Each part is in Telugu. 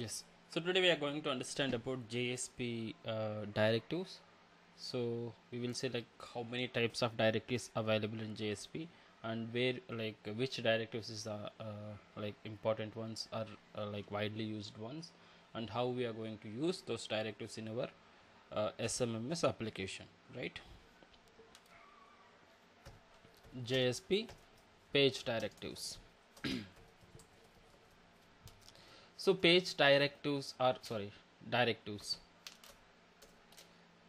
Yes. So today we are going to understand about JSP directives. So we will say like how many types of directives available in JSP and where like which directives is the like important ones or like widely used ones, and how we are going to use those directives in our SMMS application, right? JSP page directives. So page directives are directives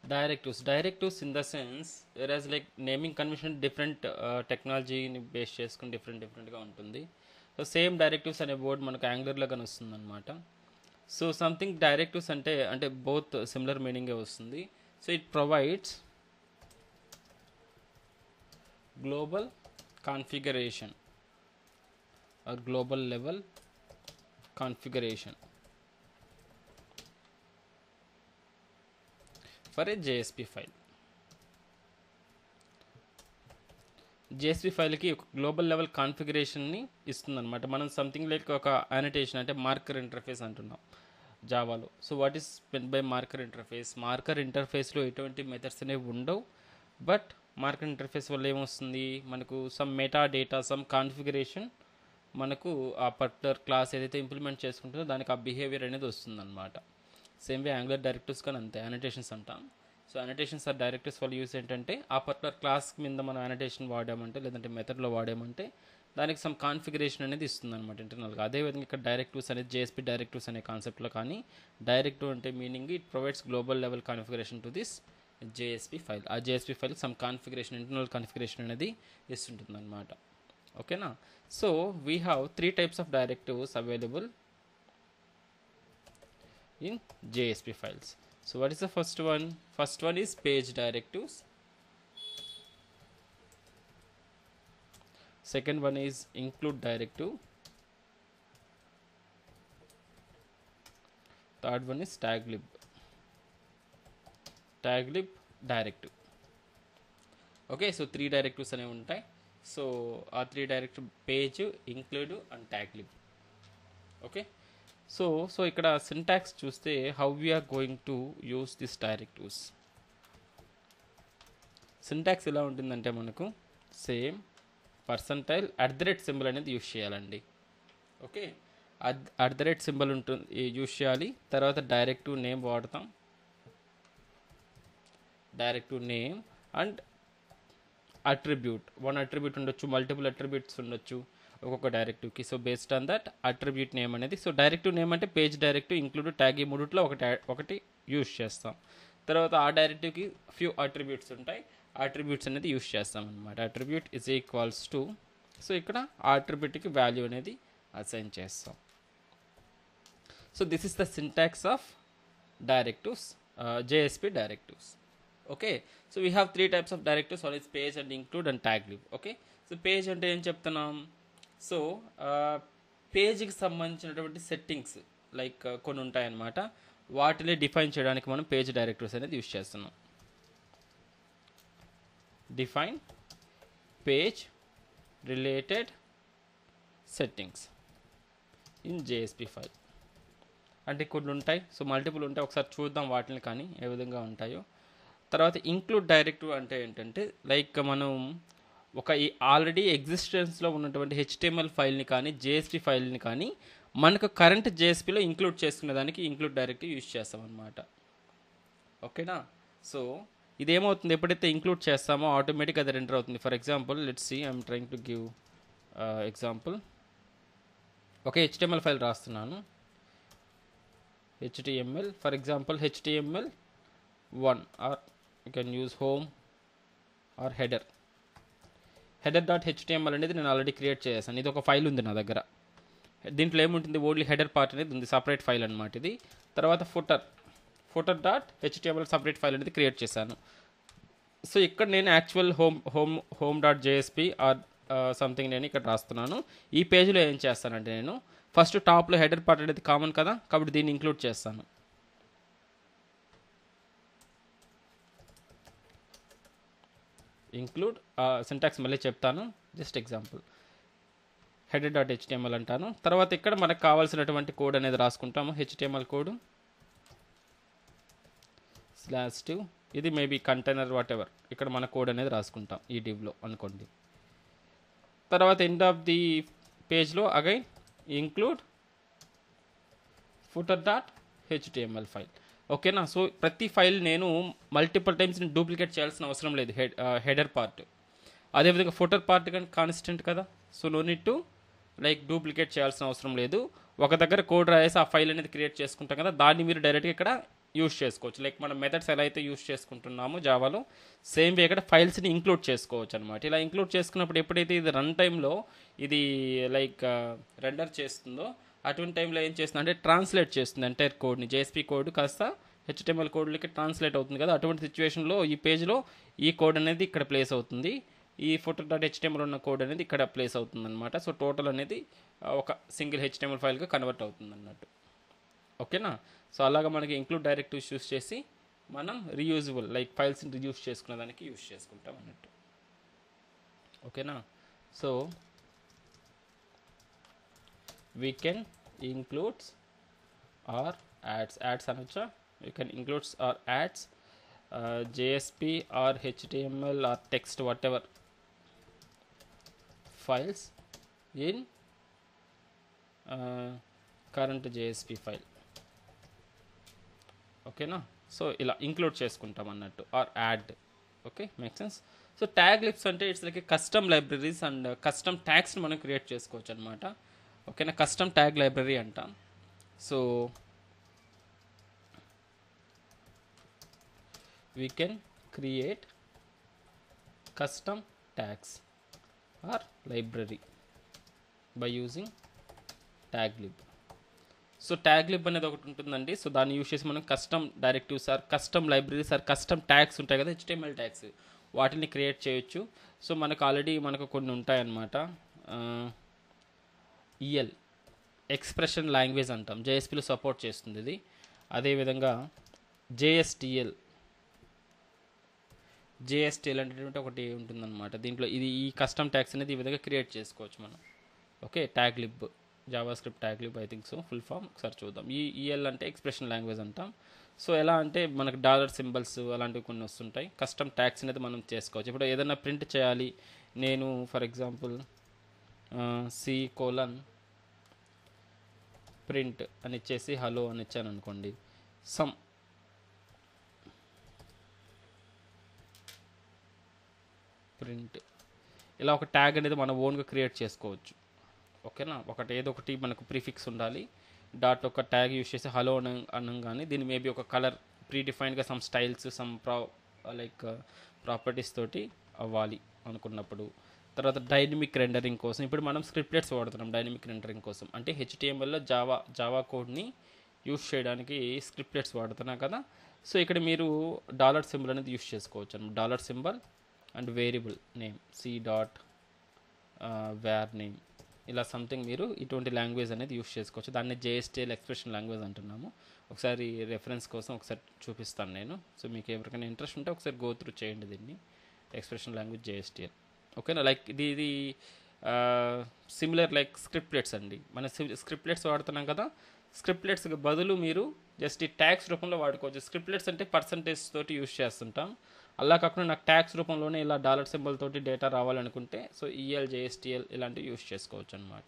directives in the sense, whereas like naming convention different టెక్నాలజీని బేస్ చేసుకుని డిఫరెంట్గా ఉంటుంది. సో సేమ్ డైరెక్టివ్స్ అనే వర్డ్ మనకు యాంగులర్లో కానీ వస్తుంది అనమాట. సో సంథింగ్ డైరెక్టివ్స్ అంటే బోత్ సిమిలర్ మీనింగే వస్తుంది. So it provides global configuration or global level configuration for a JSP file. JSP ఫైల్కి ఒక గ్లోబల్ లెవెల్ కాన్ఫిగరేషన్ని ఇస్తుంది అనమాట. మనం సంథింగ్ లైక్ ఒక యానిటేషన్ అంటే మార్కర్ ఇంటర్ఫేస్ అంటున్నాం జావాలో. So what is meant by marker interface? Marker ఇంటర్ఫేస్లో ఎటువంటి మెథడ్స్ అనేవి ఉండవు, బట్ మార్కర్ ఇంటర్ఫేస్ వల్ల ఏమొస్తుంది, మనకు some meta data some configuration మనకు ఆ పర్టికులర్ క్లాస్ ఏదైతే ఇంప్లిమెంట్ చేసుకుంటుందో దానికి ఆ బిహేవియర్ అనేది వస్తుంది అనమాట. సేమ్ వే యాంగులర్ డైరెక్టివ్స్ కానీ అంతే, యానిటేషన్స్ అంటాం. సో యానిటేషన్స్ ఆర్ డైరెక్టివ్స్ వల్ల యూస్ ఏంటంటే ఆ పర్టికులర్ క్లాస్ మీద మనం యానిటేషన్ వాడామంటే లేదంటే మెథడ్లో వాడామంటే దానికి సమ్ కాన్ఫిగరేషన్ అనేది ఇస్తుంది అనమాట ఇంటర్నల్గా. అదేవిధంగా ఇక్కడ డైరెక్టివ్స్ అనేది JSP డైరెక్టివ్స్ అనే కాన్సెప్ట్లో కానీ డైరెక్టివ్ అంటే meaning it provides global level configuration to this JSP file. ఆ JSP file some configuration internal configuration అనేది ఇస్తుంటుంది అనమాట. ఓకేనా? So we have 3 types of directives available in JSP files. So what is the first one? First one is page directives. Second one is include directive. Third one is taglib directive. Okay, so 3 directives అనేవి ఉంటాయి. సో ఆ 3 directive page, include and taglib. Okay, so ఇక్కడ సింటాక్స్ చూస్తే how we are going to use this directives. Syntax ఎలా ఉంటుందంటే మనకు సేమ్ పర్సంటైల్ @ సింబల్ అనేది యూస్ చేయాలండి. ఓకే, @ సింబల్ ఉంటుంది యూస్ చేయాలి. తర్వాత డైరెక్టివ్ నేమ్ వాడతాం, directive name and attribute. 1 attribute ఉండొచ్చు, మల్టిపుల్ అట్రిబ్యూట్స్ ఉండొచ్చు ఒక్కొక్క డైరెక్టివ్కి. So based on that attribute name అనేది. సో డైరెక్టివ్ నేమ్ అంటే పేజ్ డైరెక్టివ్, ఇంక్లూడ్, ట్యాగ్ ఈ మూడిట్లో ఒకటి యూస్ చేస్తాం. తర్వాత ఆ డైరెక్టివ్కి ఫ్యూ అట్రిబ్యూట్స్ ఉంటాయి, అట్రిబ్యూట్స్ అనేది యూస్ చేస్తాం అనమాట. Attribute is equals to, so ఇక్కడ ఆ అట్రిబ్యూట్కి వాల్యూ అనేది అసైన్ చేస్తాం. So this is the syntax of directives, JSP directives. Okay, so we have 3 types of directives. One is page and include and taglib. Okay, so page అంటే ఏం చెప్తున్నాం? సో పేజ్కి సంబంధించినటువంటి సెట్టింగ్స్ లైక్ కొన్ని ఉంటాయన్నమాట, వాటిని డిఫైన్ చేయడానికి మనం పేజ్ డైరెక్టివ్స్ అనేది యూస్ చేస్తున్నాం. Define page related settings in JSP file అంటే కొన్ని ఉంటాయి. సో మల్టిపుల్ ఉంటాయి, ఒకసారి చూద్దాం వాటిని కానీ ఏ విధంగా ఉంటాయో. తర్వాత ఇంక్లూడ్ డైరెక్టివ్ అంటే ఏంటంటే లైక్ మనం ఒక ఆల్రెడీ ఎగ్జిస్టెన్స్లో ఉన్నటువంటి HTML ఫైల్ని కానీ JSP ఫైల్ని కానీ మనకు కరెంట్ JSPలో ఇంక్లూడ్ చేసుకునే దానికి ఇంక్లూడ్ డైరెక్టివ్ యూజ్ చేస్తాం అనమాట. ఓకేనా? సో ఇదేమవుతుంది, ఎప్పుడైతే ఇంక్లూడ్ చేస్తామో ఆటోమేటిక్గా అది రెండర్ అవుతుంది. For example let's see, I'm trying to give example. ఒక HTML ఫైల్ రాస్తున్నాను, HTML for example HTML1 or you can use home or header.html అనేది నేను ఆల్రెడీ క్రియేట్ చేశాను. ఇది ఒక ఫైల్ ఉంది నా దగ్గర. దీంట్లో ఏముంటుంది, ఓన్లీ హెడర్ పార్ట్ అనేది ఉంది, సపరేట్ ఫైల్ అనమాట ఇది. తర్వాత footer.html సపరేట్ ఫైల్ అనేది క్రియేట్ చేశాను. సో ఇక్కడ నేను యాక్చువల్ home.jsp ఆర్ సంథింగ్ నేను ఇక్కడ రాస్తున్నాను. ఈ పేజ్లో ఏం చేస్తానంటే నేను ఫస్ట్ టాప్లో హెడర్ పార్ట్ అనేది కామన్ కదా, కాబట్టి దీన్ని ఇంక్లూడ్ చేస్తాను. ఇంక్లూడ్ సింటాక్స్ మళ్ళీ చెప్తాను, just example. Header dot HTML అంటాను. తర్వాత ఇక్కడ మనకు కావాల్సినటువంటి కోడ్ అనేది రాసుకుంటాము. హెచ్టిఎంఎల్ కోడ్ /2 ఇది మేబీ కంటైనర్ వాట్ ఎవర్, ఇక్కడ మన కోడ్ అనేది రాసుకుంటాం ఈ డివ్లో అనుకోండి. తర్వాత ఎండ్ ఆఫ్ ది పేజ్లో again include footer dot HTML file. ఓకేనా. సో ప్రతి ఫైల్ నేను మల్టిపుల్ టైమ్స్ డూప్లికేట్ చేయాల్సిన అవసరం లేదు. హెడర్ పార్ట్ అదేవిధంగా ఫుటర్ పార్ట్ కానీ కాన్స్టెంట్ కదా, so no need to like duplicate చేయాల్సిన అవసరం లేదు. ఒక దగ్గర కోడ్ రాయేసి ఆ ఫైల్ అనేది క్రియేట్ చేసుకుంటాం కదా, దాన్ని మీరు డైరెక్ట్గా ఇక్కడ యూస్ చేసుకోవచ్చు. లైక్ మనం మెథడ్స్ ఎలా అయితే యూస్ చేసుకుంటున్నామో జావాలో, సేమ్ వే ఇక్కడ ఫైల్స్ని ఇంక్లూడ్ చేసుకోవచ్చు అనమాట. ఇలా ఇంక్లూడ్ చేసుకున్నప్పుడు ఎప్పుడైతే ఇది రన్ టైంలో ఇది లైక్ రెండర్ చేస్తుందో అటువంటి టైంలో ఏం చేస్తుంది అంటే ట్రాన్స్లేట్ చేస్తుంది ఎంటైర్ కోడ్ని. జేఎస్పీ కోడ్ కాస్త హెచ్టిఎంఎల్ కోడ్లకి ట్రాన్స్లేట్ అవుతుంది కదా, అటువంటి సిచ్యువేషన్లో ఈ పేజ్లో ఈ కోడ్ అనేది ఇక్కడ ప్లేస్ అవుతుంది, ఈ ఫుటర్ డాట్ హెచ్టిఎంఎల్ ఉన్న కోడ్ అనేది ఇక్కడ ప్లేస్ అవుతుంది అనమాట. సో టోటల్ అనేది ఒక సింగిల్ హెచ్టిఎంఎల్ ఫైల్గా కన్వర్ట్ అవుతుంది అన్నట్టు. ఓకేనా. సో అలాగా మనకి ఇంక్లూడ్ డైరెక్టివ్స్ యూస్ చేసి మనం రీయూజబుల్ లైక్ ఫైల్స్ని రీయూజ్ చేసుకునే దానికి యూస్ చేసుకుంటాం అన్నట్టు. ఓకేనా. So we can includes or adds అనొచ్చా, we can includes or adds JSP or HTML or text whatever files in current JSP file. ఓకేనా. సో ఇలా ఇంక్లూడ్ చేసుకుంటాం అన్నట్టు or add. Okay, make sense. So tag libs అంటే it's like custom libraries and custom ట్యాగ్స్ని మనం క్రియేట్ చేసుకోవచ్చు అనమాట. ఓకేనా. కస్టమ్ ట్యాగ్ లైబ్రరీ అంటాం. So we can create custom tags or library by using taglib. So taglib అనేది ఒకటి ఉంటుందండి. సో దాన్ని యూస్ చేసి మనం custom directives or custom libraries or custom tags ఉంటాయి కదా, హెచ్టిఎంఎల్ ట్యాగ్స్, వాటిని క్రియేట్ చేయొచ్చు. సో మనకు ఆల్రెడీ మనకు కొన్ని ఉంటాయన్నమాట. ఈఎల్ ఎక్స్ప్రెషన్ లాంగ్వేజ్ అంటాం, జేఎస్పీలో సపోర్ట్ చేస్తుంది ఇది. అదేవిధంగా జేఎస్టిఎల్ అనేటువంటి ఒకటి ఉంటుందన్నమాట. దీంట్లో ఇది ఈ కస్టమ్ ట్యాగ్స్ అనేది ఈ విధంగా క్రియేట్ చేసుకోవచ్చు మనం. Okay, taglib, Java script taglib, I think so full form ఒకసారి చూద్దాం. ఈ ఈఎల్ అంటే ఎక్స్ప్రెషన్ లాంగ్వేజ్ అంటాం. సో ఎలా అంటే మనకు డాలర్ సింబల్స్ అలాంటివి కొన్ని వస్తుంటాయి, కస్టమ్ ట్యాగ్స్ అనేది మనం చేసుకోవచ్చు. ఇప్పుడు ఏదైనా ప్రింట్ చేయాలి, నేను ఫర్ ఎగ్జాంపుల్ C:, ప్రింట్ అని ఇచ్చేసి హలో అని ఇచ్చాను అనుకోండి, సమ్ ప్రింట్, ఇలా ఒక ట్యాగ్ అనేది మనం ఓన్గా క్రియేట్ చేసుకోవచ్చు. ఓకేనా. ఏదో ఒకటి మనకు ప్రీఫిక్స్ ఉండాలి, డాట్ ఒక ట్యాగ్ యూస్ చేసి హలో అనగానే దీన్ని మేబీ ఒక కలర్ ప్రీడిఫైన్డ్గా some styles some like properties తోటి అవ్వాలి అనుకున్నప్పుడు. తర్వాత డైనమిక్ రెండరింగ్ కోసం ఇప్పుడు మనం స్క్రిప్ట్లెట్స్ వాడుతున్నాం డైనమిక్ రెండరింగ్ కోసం. అంటే హెచ్టిఎంఎల్లో జావా కోడ్ని యూస్ చేయడానికి స్క్రిప్ట్లెట్స్ వాడుతున్నాం కదా. సో ఇక్కడ మీరు డాలర్ సింబల్ అనేది యూస్ చేసుకోవచ్చు అన్నమాట. Dollar symbol and variable name C.var name, ఇలా సంథింగ్ మీరు ఇటువంటి లాంగ్వేజ్ అనేది యూస్ చేసుకోవచ్చు. దాన్ని జేఎస్టిఎల్ ఎక్స్ప్రెషన్ లాంగ్వేజ్ అంటున్నాము. ఒకసారి రెఫరెన్స్ కోసం ఒకసారి చూపిస్తాను నేను. సో మీకు ఎవరికైనా ఇంట్రెస్ట్ ఉంటే ఒకసారి గో త్రూ చేయండి దీన్ని, ఎక్స్ప్రెషన్ లాంగ్వేజ్ జేఎస్టిఎల్. ఓకేనా. లైక్ ఇది సిమిలర్ లైక్ స్క్రిప్ట్లెట్స్ అండి. మన స్క్రిప్ట్లెట్స్ వాడుతున్నాం కదా, స్క్రిప్ట్లెట్స్కి బదులు మీరు జస్ట్ ఈ ట్యాగ్స్ రూపంలో వాడుకోవచ్చు. స్క్రిప్ట్లెట్స్ అంటే పర్సంటేజ్ తోటి యూస్ చేస్తుంటాం, అలా కాకుండా నాకు ట్యాగ్స్ రూపంలోనే ఇలా డాలర్ సింబల్ తోటి డేటా రావాలనుకుంటే సో ఈఎల్ జేఎస్టిఎల్ ఇలాంటివి యూస్ చేసుకోవచ్చు అనమాట.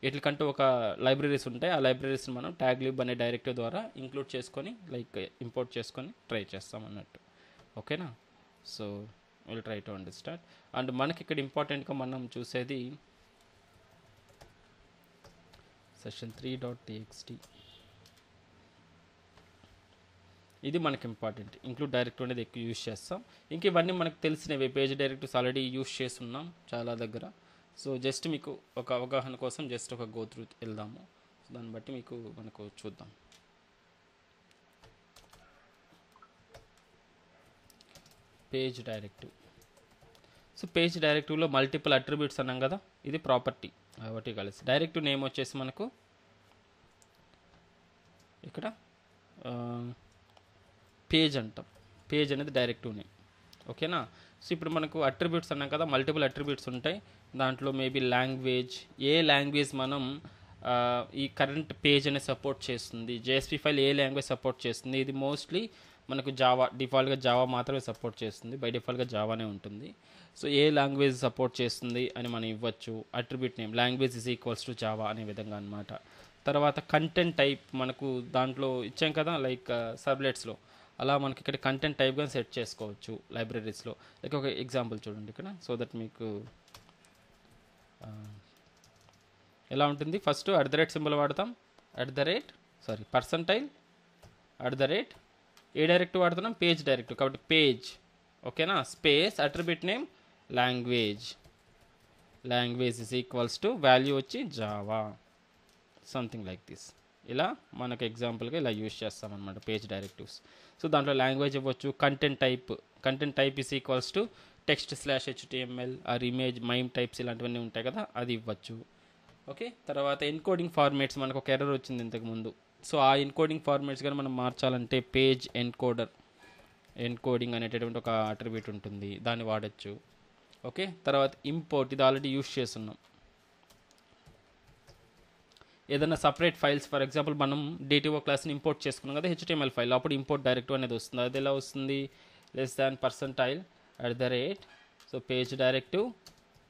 వీటికంటూ ఒక లైబ్రరీస్ ఉంటాయి, ఆ లైబ్రరీస్ని మనం ట్యాగ్లిబ్ అనే డైరెక్టివ్ ద్వారా ఇంక్లూడ్ చేసుకొని లైక్ ఇంపోర్ట్ చేసుకొని ట్రై చేస్తాం అన్నట్టు. ఓకేనా. So will try to understand. And మనకి ఇక్కడ ఇంపార్టెంట్గా మనం చూసేది session3.txt, ఇది మనకి ఇంపార్టెంట్. ఇంక్లూడ్ డైరెక్టివ్ అనేది ఎక్కువ యూస్ చేస్తాం. ఇంక ఇవన్నీ మనకు తెలిసినవి, పేజ్ డైరెక్టివ్స్ ఆల్రెడీ యూస్ చేస్తున్నాం చాలా దగ్గర. సో జస్ట్ మీకు ఒక అవగాహన కోసం జస్ట్ ఒక గో త్రూ వెళ్దాము. సో దాన్ని బట్టి మనకు చూద్దాం. Page directive. సో పేజ్ డైరెక్టివ్లో మల్టిపుల్ అట్రిబ్యూట్స్ అన్నాం కదా, ఇది ప్రాపర్టీ ఒకటి కలిసి. డైరెక్టివ్ నేమ్ వచ్చేసి మనకు ఇక్కడ పేజ్ అంటాం, పేజ్ అనేది డైరెక్టివ్ నేమ్. ఓకేనా. సో ఇప్పుడు మనకు అట్రిబ్యూట్స్ అన్నాం కదా, మల్టిపుల్ అట్రిబ్యూట్స్ ఉంటాయి. దాంట్లో మేబీ లాంగ్వేజ్, ఏ లాంగ్వేజ్ మనం ఈ కరెంట్ పేజ్ అనేది సపోర్ట్ చేస్తుంది, జేఎస్పీ ఫైల్ ఏ లాంగ్వేజ్ సపోర్ట్ చేస్తుంది. ఇది మోస్ట్లీ మనకు జావా, డిఫాల్ట్గా జావా మాత్రమే సపోర్ట్ చేస్తుంది, బై డిఫాల్ట్గా జావానే ఉంటుంది. సో ఏ లాంగ్వేజ్ సపోర్ట్ చేస్తుంది అని మనం ఇవ్వచ్చు. Attribute name language is equals to Java అనే విధంగా అనమాట. తర్వాత కంటెంట్ టైప్ మనకు దాంట్లో ఇచ్చాం కదా, లైక్ సబ్లెట్స్లో, అలా మనకి ఇక్కడ కంటెంట్ టైప్గా సెట్ చేసుకోవచ్చు లైబ్రరీస్లో. లైక్ ఒక ఎగ్జాంపుల్ చూడండి ఇక్కడ, సో దట్ మీకు ఎలా ఉంటుంది. ఫస్ట్ @ సింబల్ వాడతాం, పర్సంటైల్, @ ఏ డైరెక్టివ్ వాడుతున్నాం, పేజ్ డైరెక్టివ్ కాబట్టి పేజ్, ఓకేనా, space attribute name language is equals to value వచ్చి జావా, సంథింగ్ లైక్ దిస్. ఇలా మనకు ఎగ్జాంపుల్గా ఇలా యూజ్ చేస్తాం అనమాట పేజ్ డైరెక్టివ్స్. సో దాంట్లో లాంగ్వేజ్ ఇవ్వచ్చు. Content type is equals to text/html or image MIME types ఇలాంటివన్నీ ఉంటాయి కదా, అది ఇవ్వచ్చు. ఓకే, తర్వాత ఎన్కోడింగ్ ఫార్మేట్స్, మనకు ఒక ఎర్రర్ వచ్చింది ఇంతకుముందు. సో ఆ ఎన్కోడింగ్ ఫార్మేట్స్ కానీ మనం మార్చాలంటే పేజ్ ఎన్కోడింగ్ అనేటటువంటి ఒక అట్రిబ్యూట్ ఉంటుంది, దాన్ని వాడచ్చు. ఓకే, తర్వాత ఇంపోర్ట్, ఇది ఆల్రెడీ యూజ్ చేస్తున్నాం. ఏదైనా సపరేట్ ఫైల్స్, ఫర్ ఎగ్జాంపుల్ మనం DTO క్లాస్ని ఇంపోర్ట్ చేసుకున్నాం కదా HTML ఫైల్, అప్పుడు ఇంపోర్ట్ డైరెక్టివ్ అనేది వస్తుంది. అది ఎలా వస్తుంది, <% @ సో పేజ్ డైరెక్టివ్,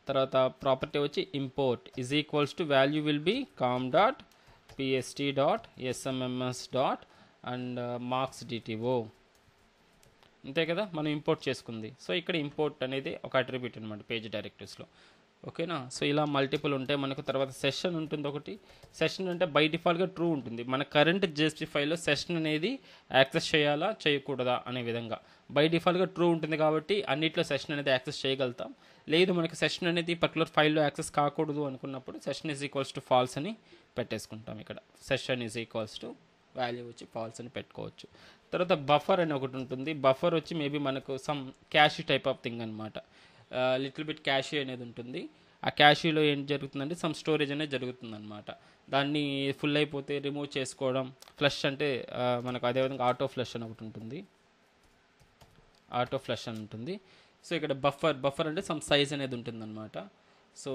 తర్వాత ప్రాపర్టీ వచ్చి import is equals to value will be com.pst.smms. And marks DTO, అంతే కదా మనం ఇంపోర్ట్ చేసుకుంది. సో ఇక్కడ ఇంపోర్ట్ అనేది ఒక అట్రిబ్యూట్ అనమాట పేజ్ డైరెక్టివ్స్లో. ఓకేనా. సో ఇలా మల్టిపుల్ ఉంటాయి మనకు. తర్వాత సెషన్ ఉంటుంది ఒకటి. సెషన్ అంటే బై డిఫాల్ట్గా ట్రూ ఉంటుంది. మన కరెంట్ జేఎస్పీ ఫైల్లో సెషన్ అనేది యాక్సెస్ చేయాలా చేయకూడదా అనే విధంగా బై డిఫాల్ట్గా ట్రూ ఉంటుంది కాబట్టి అన్నిట్లో సెషన్ అనేది యాక్సెస్ చేయగలుగుతాం. లేదు మనకి సెషన్ అనేది పర్టికులర్ ఫైల్లో యాక్సెస్ కాకూడదు అనుకున్నప్పుడు session is equals to falls అని పెట్టేసుకుంటాం. ఇక్కడ session is equals to value వచ్చి ఫాల్స్ అని పెట్టుకోవచ్చు. తర్వాత బఫర్ అని ఒకటి ఉంటుంది. బఫర్ వచ్చి మేబీ మనకు సమ్ క్యాషీ టైప్ ఆఫ్ థింగ్ అనమాట. లిటిల్ బిట్ క్యాషీ అనేది ఉంటుంది. ఆ క్యాషీలో ఏం జరుగుతుందంటే సమ్ స్టోరేజ్ అనేది జరుగుతుంది అనమాట. దాన్ని ఫుల్ అయిపోతే రిమూవ్ చేసుకోవడం. ఫ్లష్ అంటే మనకు అదేవిధంగా ఆటో ఫ్లష్ అని ఒకటి ఉంటుంది. సో ఇక్కడ బఫర్ అంటే సమ్ సైజ్ అనేది ఉంటుంది అనమాట. సో